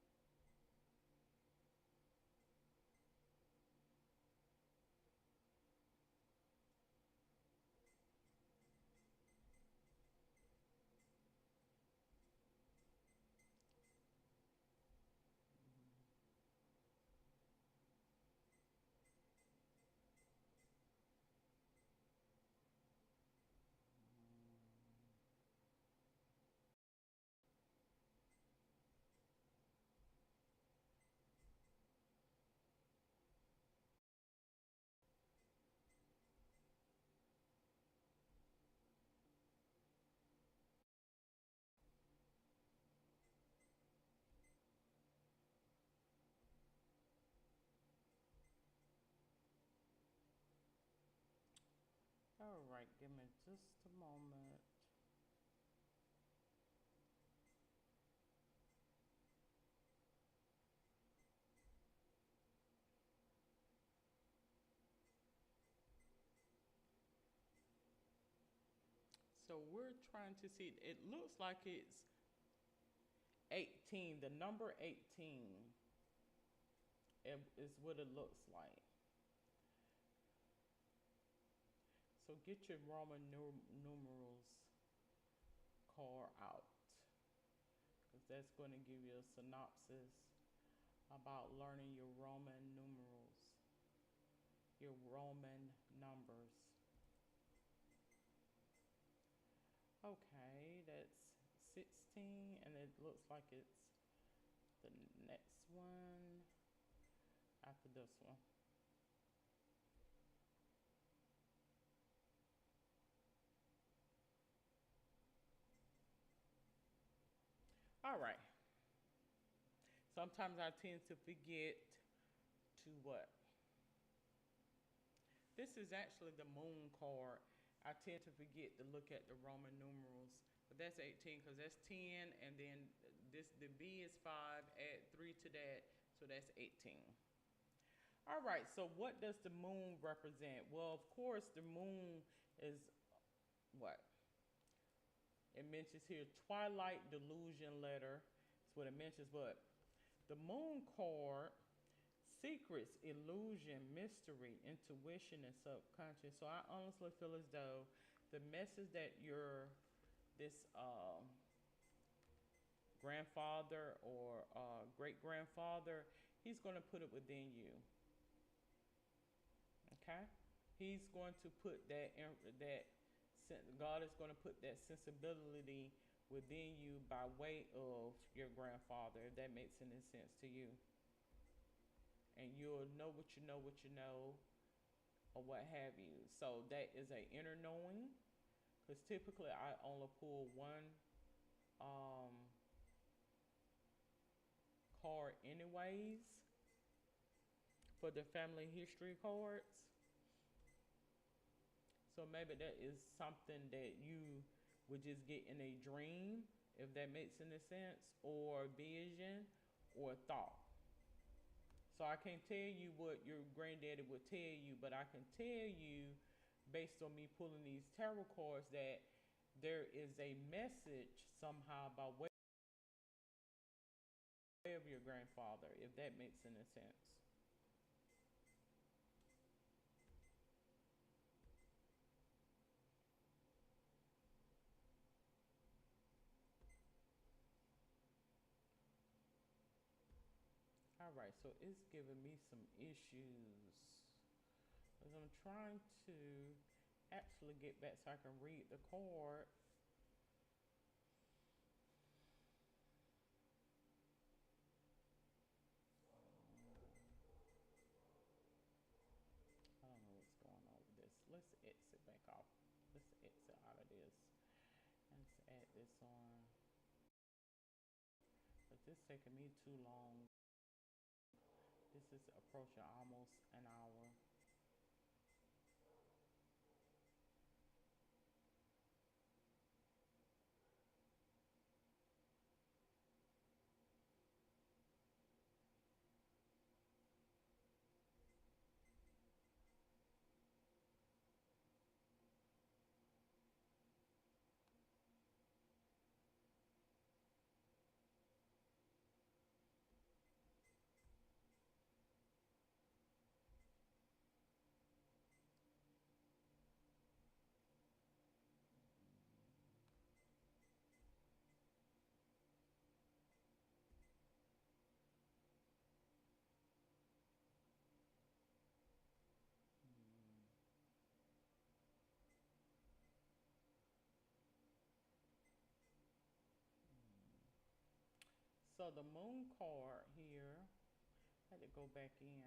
All right, give me just a moment. So we're trying to see, it looks like it's 18, the number 18 is what it looks like. So get your Roman numerals card out. that's going to give you a synopsis about learning your Roman numerals, your Roman numbers. Okay, that's 16, and it looks like it's the next one after this one. All right. Sometimes I tend to forget to what? This is actually the moon card. I tend to forget to look at the Roman numerals, but that's 18 because that's 10, and then the B is 5. Add 3 to that, so that's 18. All right. So what does the moon represent? Well, of course, the moon is what? It mentions here twilight delusion letter. That's what it mentions. But the moon card, secrets, illusion, mystery, intuition, and subconscious. So I honestly feel as though the message that this grandfather or great grandfather, he's going to put it within you. Okay, he's going to put that God is going to put that sensibility within you by way of your grandfather, if that makes any sense to you. And you'll know what you know, or what have you. So that is a inner knowing, because typically I only pull one um, card anyways for the family history cards. So maybe that is something that you would just get in a dream, if that makes any sense, or vision, or thought. So I can't tell you what your granddaddy would tell you, but I can tell you, based on me pulling these tarot cards, that there is a message somehow by way of your grandfather, if that makes any sense. All right, so it's giving me some issues as I'm trying to actually get back so I can read the card. I don't know what's going on with this. Let's exit back off. Let's exit out of this. And let's add this on. But this is taking me too long. This is approaching almost an hour. So the moon card here, I had to go back in.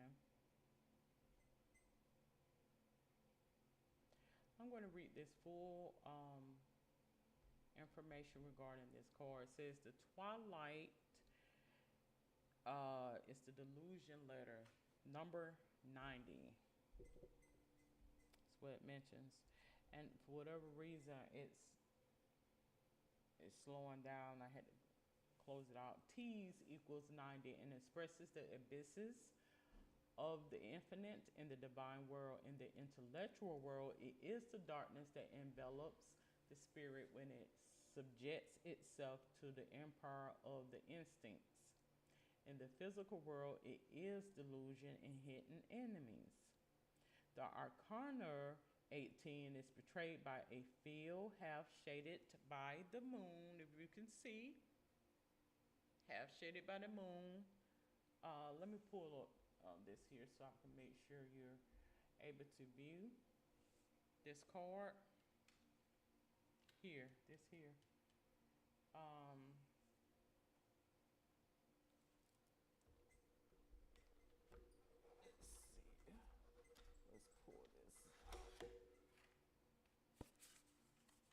I'm going to read this full information regarding this card. It says the twilight is the delusion letter, number 90. That's what it mentions. And for whatever reason, it's slowing down. I had to close it out. T's equals 90 and expresses the abysses of the infinite in the divine world. In the intellectual world, it is the darkness that envelops the spirit when it subjects itself to the empire of the instincts. In the physical world, it is delusion and hidden enemies. The arcana 18 is portrayed by a field half shaded by the moon, if you can see. half shaded by the moon. Let me pull up this here so I can make sure you're able to view this card here. This here. Um, let's see. Let's pull this.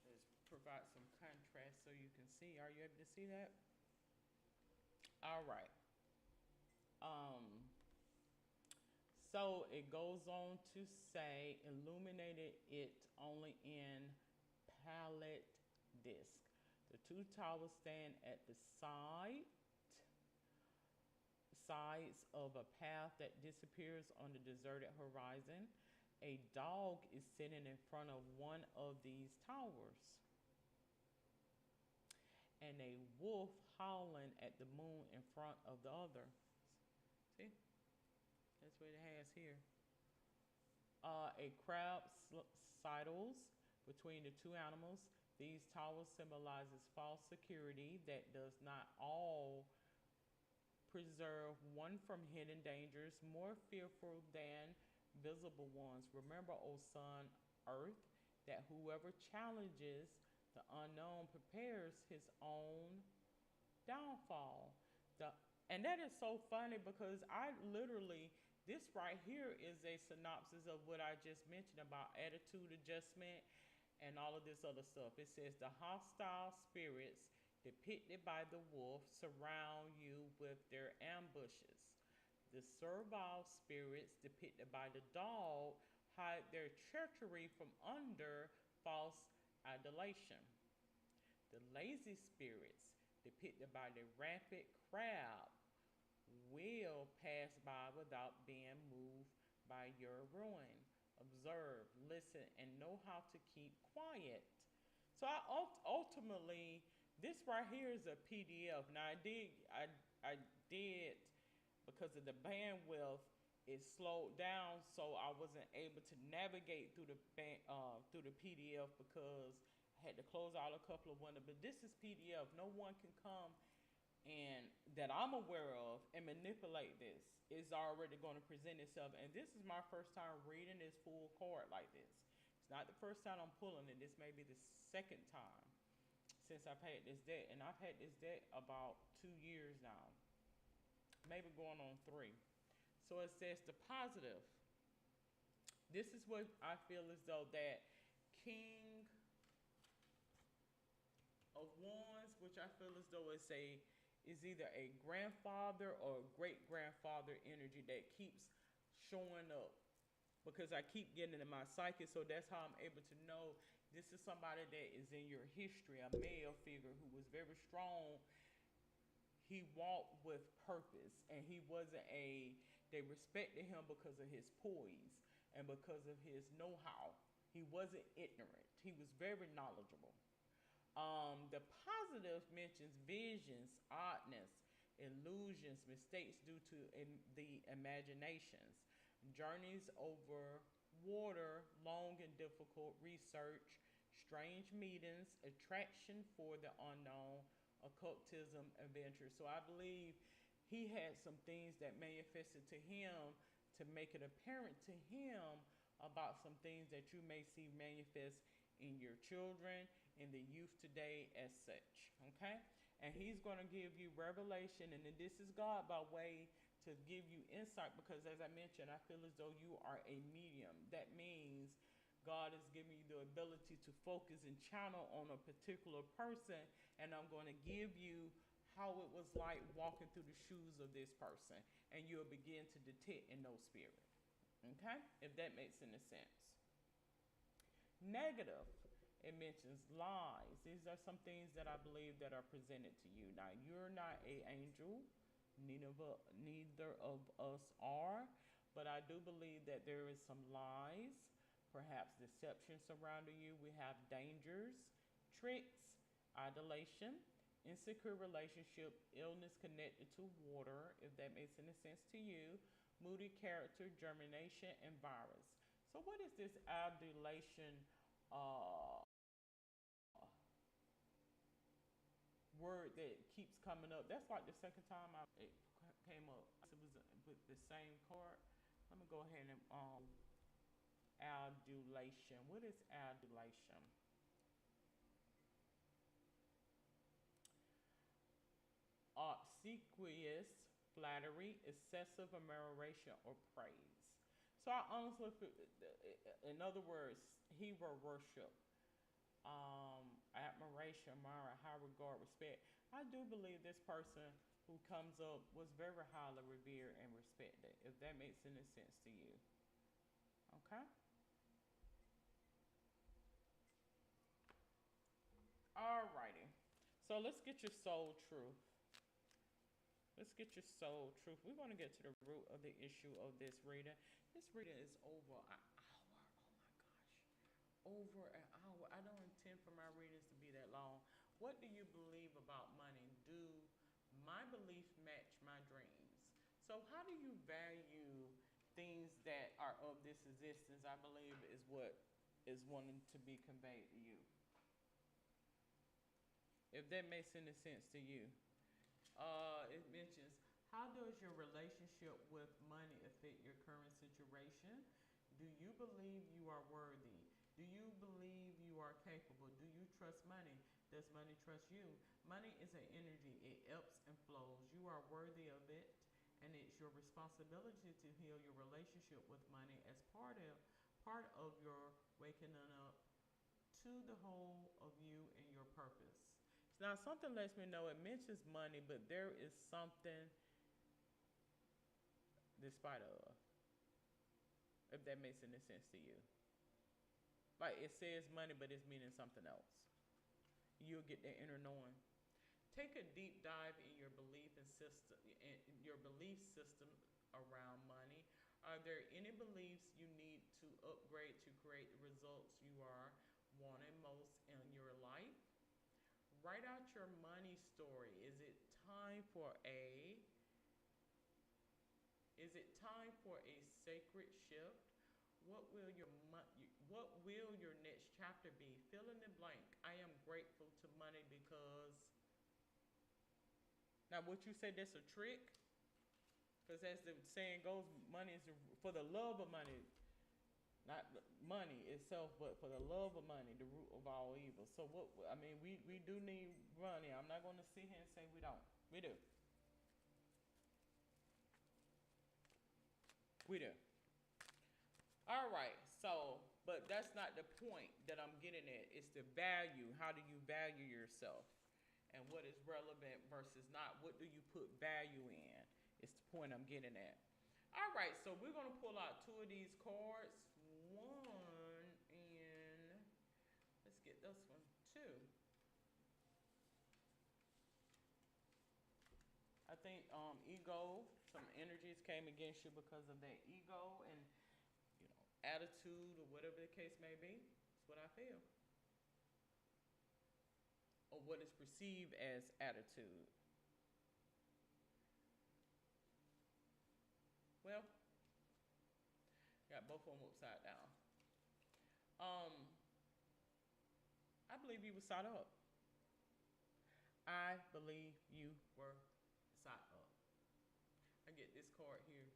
Let's provide some contrast so you can see. Are you able to see that? All right. Um, so it goes on to say, illuminated it only in palette disc. The two towers stand at the sides of a path that disappears on the deserted horizon. A dog is sitting in front of one of these towers, and a wolf howling at the moon in front of the other. See? That's what it has here. A crab sidles between the two animals. These towers symbolizes false security that does not all preserve one from hidden dangers more fearful than visible ones. Remember, O sun, earth, that whoever challenges the unknown prepares his own downfall. The, and that is so funny because I literally, this right here is a synopsis of what I just mentioned about attitude adjustment and all of this other stuff. It says the hostile spirits depicted by the wolf surround you with their ambushes. The servile spirits depicted by the dog hide their treachery from under false adulation. The lazy spirits depicted by the rampant crab will pass by without being moved by your ruin. Observe, listen, and know how to keep quiet. So ultimately, this right here is a PDF. Now I did because of the bandwidth, it slowed down, so I wasn't able to navigate through the PDF because I had to close out a couple of windows. But this is PDF. No one can come and that I'm aware of and manipulate this. It's already going to present itself. And this is my first time reading this full card like this. It's not the first time I'm pulling it. This may be the second time since I've had this deck. And I've had this deck about 2 years now. Maybe going on 3. So it says the positive. This is what I feel as though that King of Wands, which I feel as though it's is either a grandfather or great grandfather energy that keeps showing up because I keep getting in my psyche. So that's how I'm able to know this is somebody that is in your history, a male figure who was very strong. He walked with purpose, and he wasn't they respected him because of his poise and because of his know-how. He wasn't ignorant. He was very knowledgeable. The positive mentions visions, oddness, illusions, mistakes due to the imaginations, journeys over water, long and difficult research, strange meetings, attraction for the unknown, occultism, adventure. So I believe he had some things that manifested to him to make it apparent to him about some things that you may see manifest in your children, in the youth today as such, okay? And he's going to give you revelation, and then this is God by way to give you insight because, as I mentioned, I feel as though you are a medium. That means God is giving you the ability to focus and channel on a particular person, and I'm going to give you how it was like walking through the shoes of this person, and you'll begin to detect in those spirits, okay? If that makes any sense. Negative. It mentions lies. These are some things that I believe that are presented to you. Now, you're not an angel. Neither of us are. But I do believe that there is some lies, perhaps deception surrounding you. We have dangers, tricks, adulation, insecure relationship, illness connected to water, if that makes any sense to you, moody character, germination, and virus. So what is this adulation word that keeps coming up. That's like the second time it came up. It was with the same card. Let me go ahead and adulation. What is adulation? Obsequious flattery, excessive admiration, or praise. So I honestly, in other words, hero worship, admiration, admire, high regard, respect. I do believe this person who comes up was very highly revered and respected, if that makes any sense to you. Okay? Alrighty. So let's get your soul truth. Let's get your soul truth. We're going to get to the root of the issue of this reading. This reading is over an hour. Oh my gosh. Over an hour. I don't intend for my readings to be that long. What do you believe about money? Do my beliefs match my dreams? So, how do you value things that are of this existence? I believe is what is wanting to be conveyed to you. If that makes any sense to you. It mentions, how does your relationship with money affect your current situation? Do you believe you are worthy? Do you believe you are capable? Do you trust money? Does money trust you? Money is an energy. It ebbs and flows. You are worthy of it, and it's your responsibility to heal your relationship with money as part of your waking up to the whole of you and your purpose. Now, something lets me know it mentions money, but there is something despite of, if that makes any sense to you. Like it says money, but it's meaning something else. You'll get that inner knowing. Take a deep dive in your belief system around money. Are there any beliefs you need to upgrade to create the results you are wanting most in your life? Write out your money story. Is it time for a sacred shift? What will your next chapter be? Fill in the blank. I am grateful to money because. Now, what you say, that's a trick? Because as the saying goes, money is for the love of money. Not money itself, but for the love of money, the root of all evil. So what? I mean, we do need money. I'm not going to sit here and say we don't. We do. We do. All right. So, but that's not the point that I'm getting at. It's the value. How do you value yourself? And what is relevant versus not? What do you put value in? It's the point I'm getting at. All right. So we're going to pull out two of these cards. One, and let's get this one. Two. I think ego, some energies came against you because of that ego and attitude or whatever the case may be. That's what I feel. Or what is perceived as attitude. Well, got both of them upside down. I believe you were side up. I believe you were side up. I get this card here.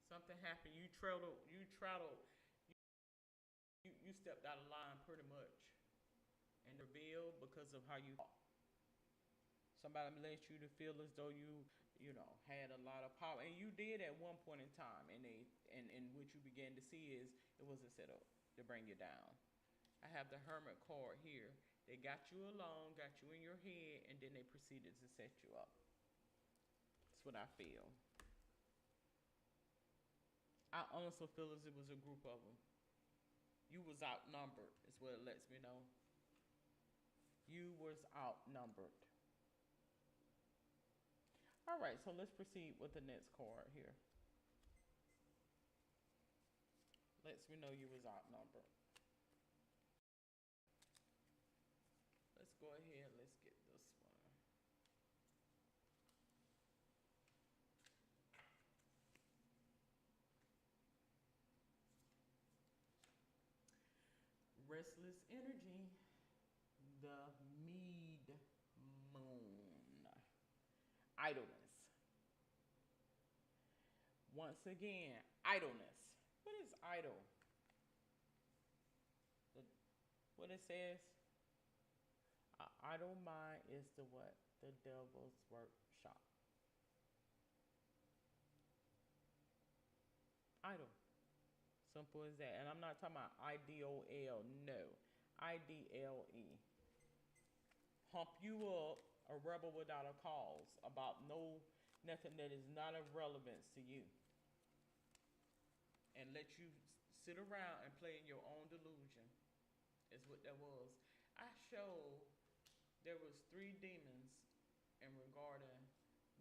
Something happened. You stepped out of line pretty much. And revealed because of how you thought. Somebody let you to feel as though you had a lot of power. And you did at one point in time. And what you began to see is it was a setup to bring you down. I have the Hermit card here. They got you alone, got you in your head, and then they proceeded to set you up. That's what I feel. I honestly feel as it was a group of them. You was outnumbered, is what it lets me know. You was outnumbered. All right, so let's proceed with the next card here. Lets me know you was outnumbered. Let's go ahead, let's get this one. Restless energy, the mead. idleness. Once again, idleness. What is idle? The, what it says? Idle mind is the what? The devil's workshop. Idle. Simple as that. And I'm not talking about IDOL. No. IDLE. Hump you up, a rebel without a cause, about nothing that is not of relevance to you. And let you sit around and play in your own delusion. Is what that was. I showed there was 3 demons in regarding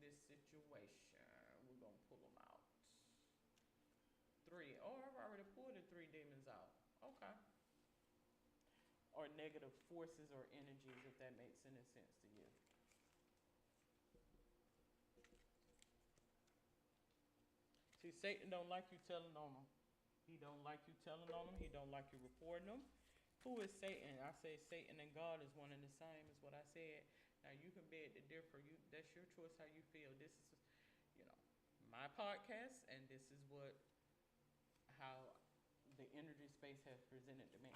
this situation. We're gonna pull them out. 3. Oh, I've already pulled the 3 demons out. Okay. Or negative forces or energies, if that makes any sense to you. See, Satan don't like you telling on him. He don't like you telling on him. He don't like you reporting them. Who is Satan? I say Satan and God is one and the same, is what I said. Now you can beg to differ. That's your choice how you feel. This is, my podcast, and this is how the energy space has presented to me.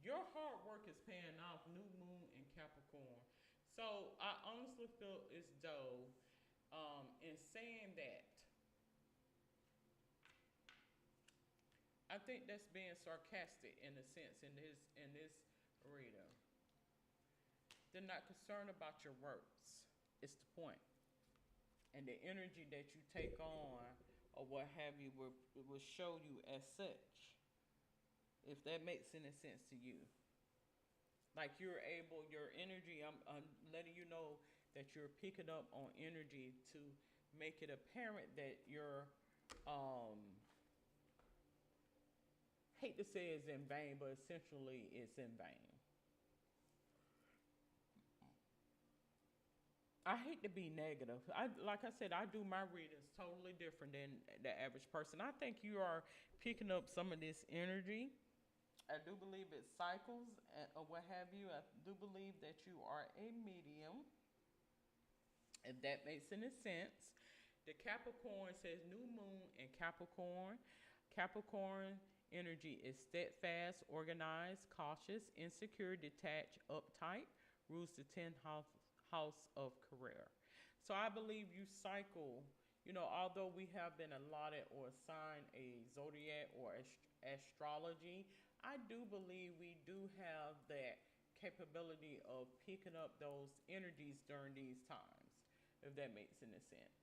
Your hard work is paying off. New moon and Capricorn. So I honestly feel as though, in saying that, I think that's being sarcastic in a sense in this reader. They're not concerned about your works. It's the point. And the energy that you take on or what have you will show you as such. If that makes any sense to you. Like your energy, I'm letting you know that you're picking up on energy to make it apparent that you're, hate to say it's in vain, but essentially it's in vain. I hate to be negative. Like I said, I do my readings totally different than the average person. I think you are picking up some of this energy. I do believe it cycles or what have you. I do believe that you are a medium, if that makes any sense. The Capricorn says new moon in Capricorn. Capricorn energy is steadfast, organized, cautious, insecure, detached, uptight. Rules the 10th house of career. So I believe you cycle, although we have been allotted or assigned a zodiac or astrology, I do believe we do have that capability of picking up those energies during these times, if that makes any sense.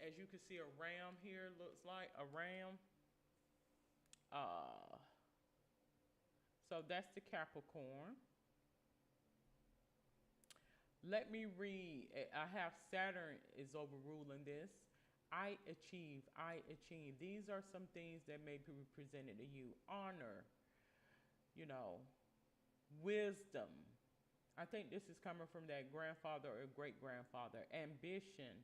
As you can see, a ram here looks like a ram. So that's the Capricorn. Let me read. I have Saturn is overruling this. I achieve. These are some things that may be presented to you. Honor, wisdom. I think this is coming from that grandfather or great-grandfather. Ambition,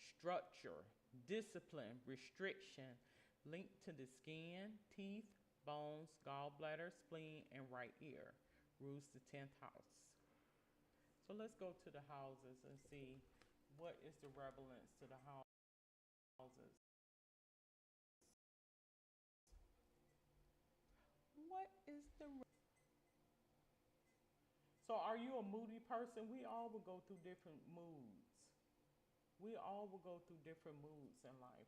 structure, discipline, restriction, linked to the skin, teeth, bones, gallbladder, spleen, and right ear. Rules the 10th house. So let's go to the houses and see what is the relevance to the houses. What is the... So are you a moody person? We all will go through different moods. We all will go through different moods in life.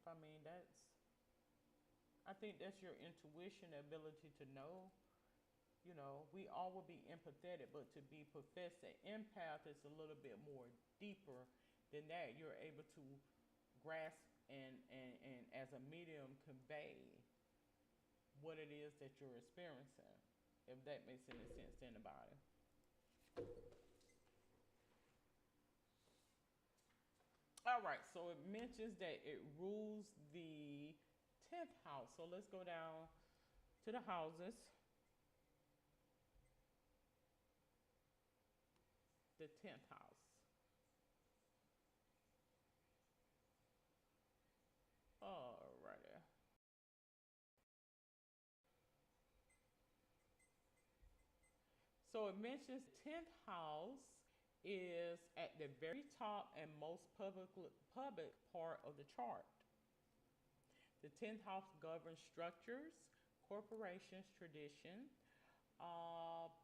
I think that's your intuition, ability to know. We all will be empathetic, but to be professed an empath is a little bit more deeper than that. You're able to grasp and as a medium convey what it is that you're experiencing, if that makes any sense to anybody. All right, so it mentions that it rules the 10th house. So let's go down to the houses. The 10th house. So it mentions 10th house is at the very top and most public part of the chart. The 10th house governs structures, corporations, tradition,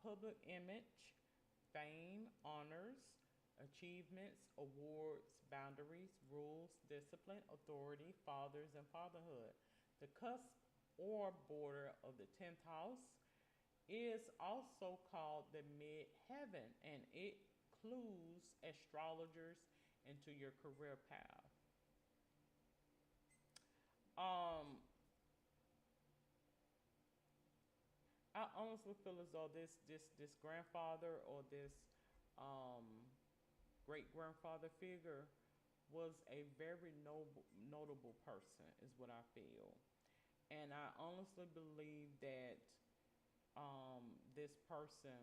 public image, fame, honors, achievements, awards, boundaries, rules, discipline, authority, fathers, and fatherhood. The cusp or border of the 10th house is also called the midheaven, and it clues astrologers into your career path. Um, I honestly feel as though this grandfather or this um, great grandfather figure was a very notable person, is what I feel, and I honestly believe that this person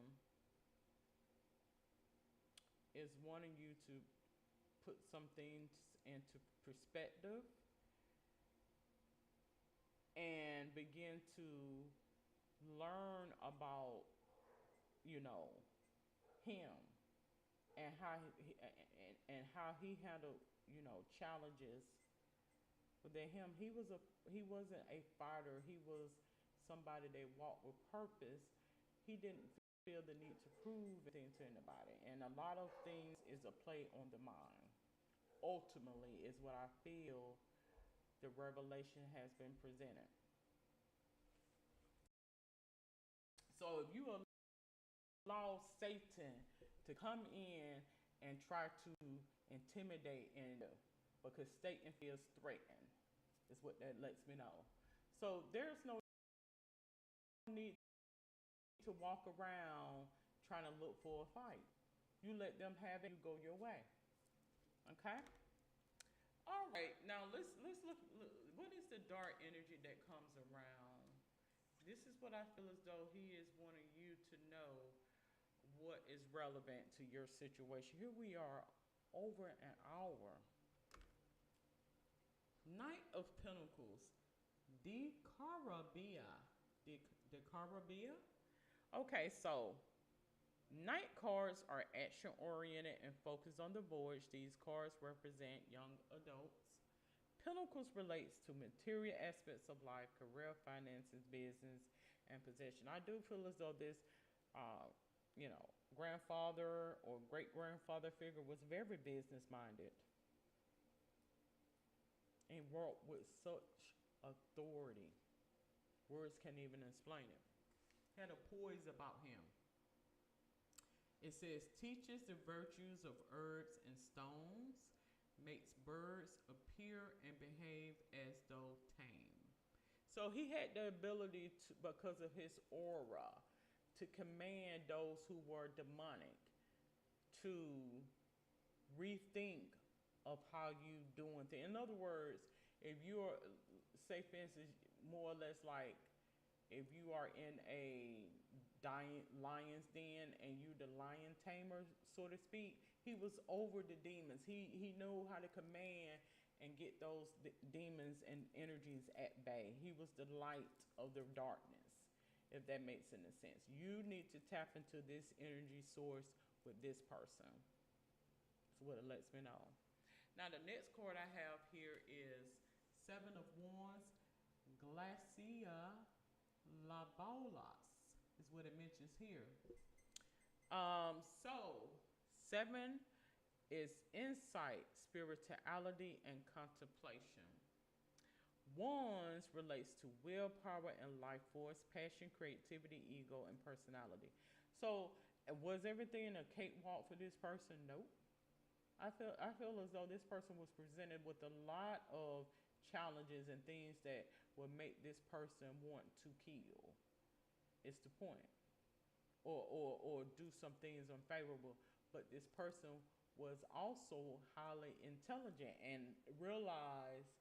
is wanting you to put some things into perspective and begin to learn about, you know, him and how he handled, you know, challenges. But then he wasn't a fighter. He was somebody that walked with purpose. He didn't feel the need to prove anything to anybody. And a lot of things is a play on the mind. Ultimately, is what I feel the revelation has been presented. So if you allow Satan to come in and try to intimidate, and because Satan feels threatened, is what that lets me know. So there's no need to walk around trying to look for a fight. You let them have it, you go your way. Okay? All right, now let's look. What is the dark energy that comes around? This is what I feel as though he is wanting you to know what is relevant to your situation. Here we are, over an hour. Knight of Pentacles, the Carabia. The Carabia? Okay, so Knight cards are action oriented and focused on the voyage. These cards represent young adults. Pentacles relates to material aspects of life, career, finances, business, and possession. I do feel as though this, grandfather or great grandfather figure was very business minded and wrought with such authority. Words can't even explain it. Had a poise about him. It says, teaches the virtues of herbs and stones, makes birds appear and behave as though tame. So he had the ability to, because of his aura, to command those who were demonic to rethink of how you doing things. In other words, if you're, say for instance, more or less like if you are in a lion's den and you the lion tamer, so to speak, he was over the demons. He knew how to command and get those demons and energies at bay. He was the light of the darkness, if that makes any sense. You need to tap into this energy source with this person. That's what it lets me know. Now the next card I have here is Seven of Wands, Glacia Labolas is what it mentions here. So 7 is insight, spirituality, and contemplation. Wands relates to willpower and life force, passion, creativity, ego, and personality. So was everything a cakewalk for this person? Nope. I feel as though this person was presented with a lot of challenges and things that would make this person want to kill. It's the point. Or do some things unfavorable. But this person was also highly intelligent and realized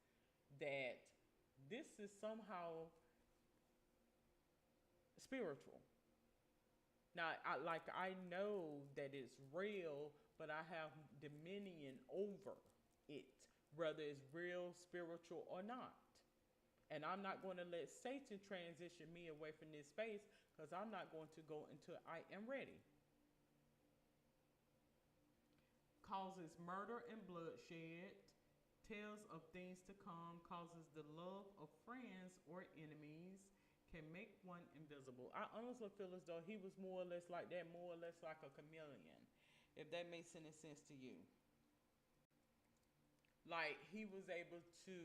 that this is somehow spiritual. Now, I know that it's real, but I have dominion over it, whether it's real, spiritual, or not. And I'm not going to let Satan transition me away from this space because I'm not going to go until I am ready. Causes murder and bloodshed, tells of things to come, causes the love of friends or enemies, can make one invisible. I honestly feel as though he was more or less like that, more or less like a chameleon, if that makes any sense to you. Like he was able to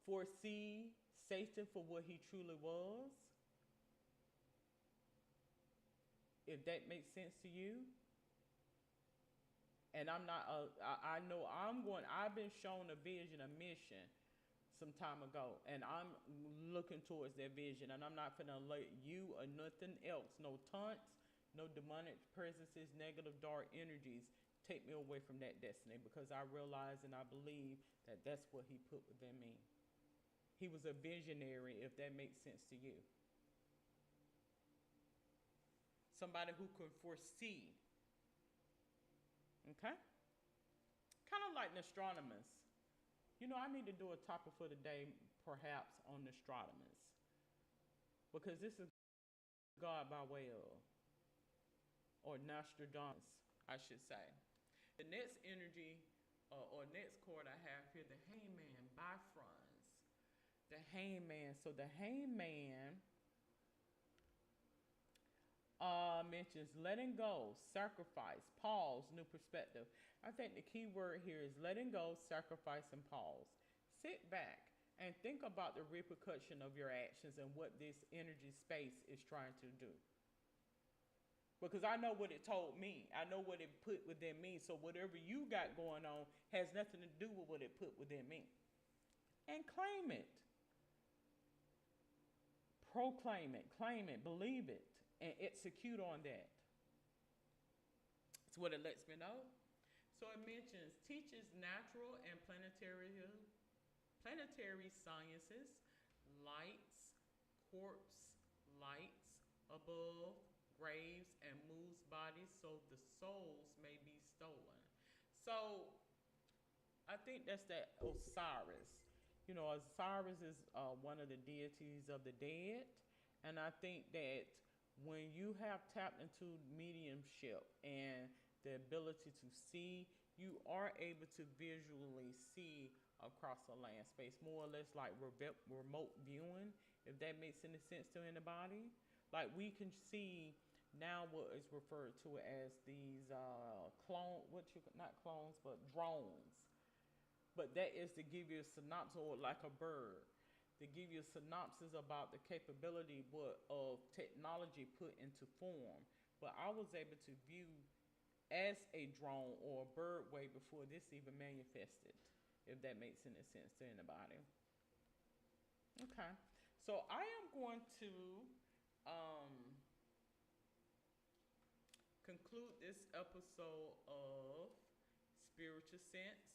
foresee Satan for what he truly was, if that makes sense to you. And I'm not, I know I've been shown a vision, a mission some time ago, and I'm looking towards that vision, and I'm not going to let you or nothing else, no taunts, no demonic presences, negative dark energies take me away from that destiny, because I realize and I believe that that's what he put within me. He was a visionary, if that makes sense to you. Somebody who could foresee. Okay? Kind of like Nostradamus. You know, I need to do a topic for today, perhaps, on Nostradamus. Because this is God by way of, or Nostradamus, I should say. The next energy, or next card I have here, the Hangman by Franz. The Hangman. So the Hangman mentions letting go, sacrifice, pause, new perspective. I think the key word here is letting go, sacrifice, and pause. Sit back and think about the repercussion of your actions and what this energy space is trying to do. Because I know what it told me. I know what it put within me. So whatever you got going on has nothing to do with what it put within me. And claim it. Proclaim it, claim it, believe it, and execute on that. That's what it lets me know. So it mentions teaches natural and planetary sciences, lights, corpse lights above graves, and moves bodies so the souls may be stolen. So I think that's that Osiris. You know, Osiris is one of the deities of the dead. And I think that when you have tapped into mediumship and the ability to see, you are able to visually see across a land space, more or less like remote viewing, if that makes any sense to anybody. Like we can see now what is referred to as these not clones, but drones. But that is to give you a synopsis, or like a bird, to give you a synopsis about the capability of technology put into form. But I was able to view as a drone or a bird way before this even manifested, if that makes any sense to anybody. Okay, so I am going to conclude this episode of Spiritual Sense.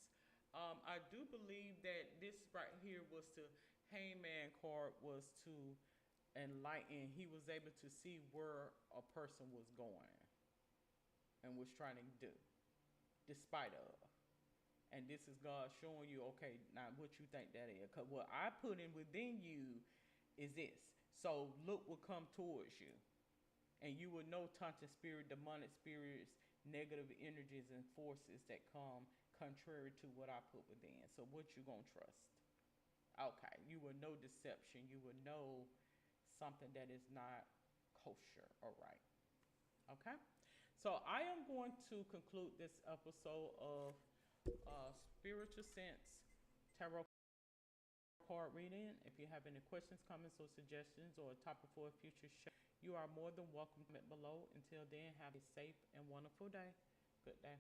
I do believe that this right here was to Hangman card was to enlighten. He was able to see where a person was going and was trying to do, despite of. And this is God showing you, okay, now what you think that is. Because what I put in within you is this. So look what come towards you. And you will know taunting spirit, demonic spirits, negative energies and forces that come contrary to what I put within. So what you gonna trust? Okay, you will know deception. You will know something that is not kosher or right. Okay, so I am going to conclude this episode of Spiritual Sense Tarot card reading. If you have any questions, comments, or suggestions, or a topic for a future show, you are more than welcome to comment below. Until then, have a safe and wonderful day. Good day.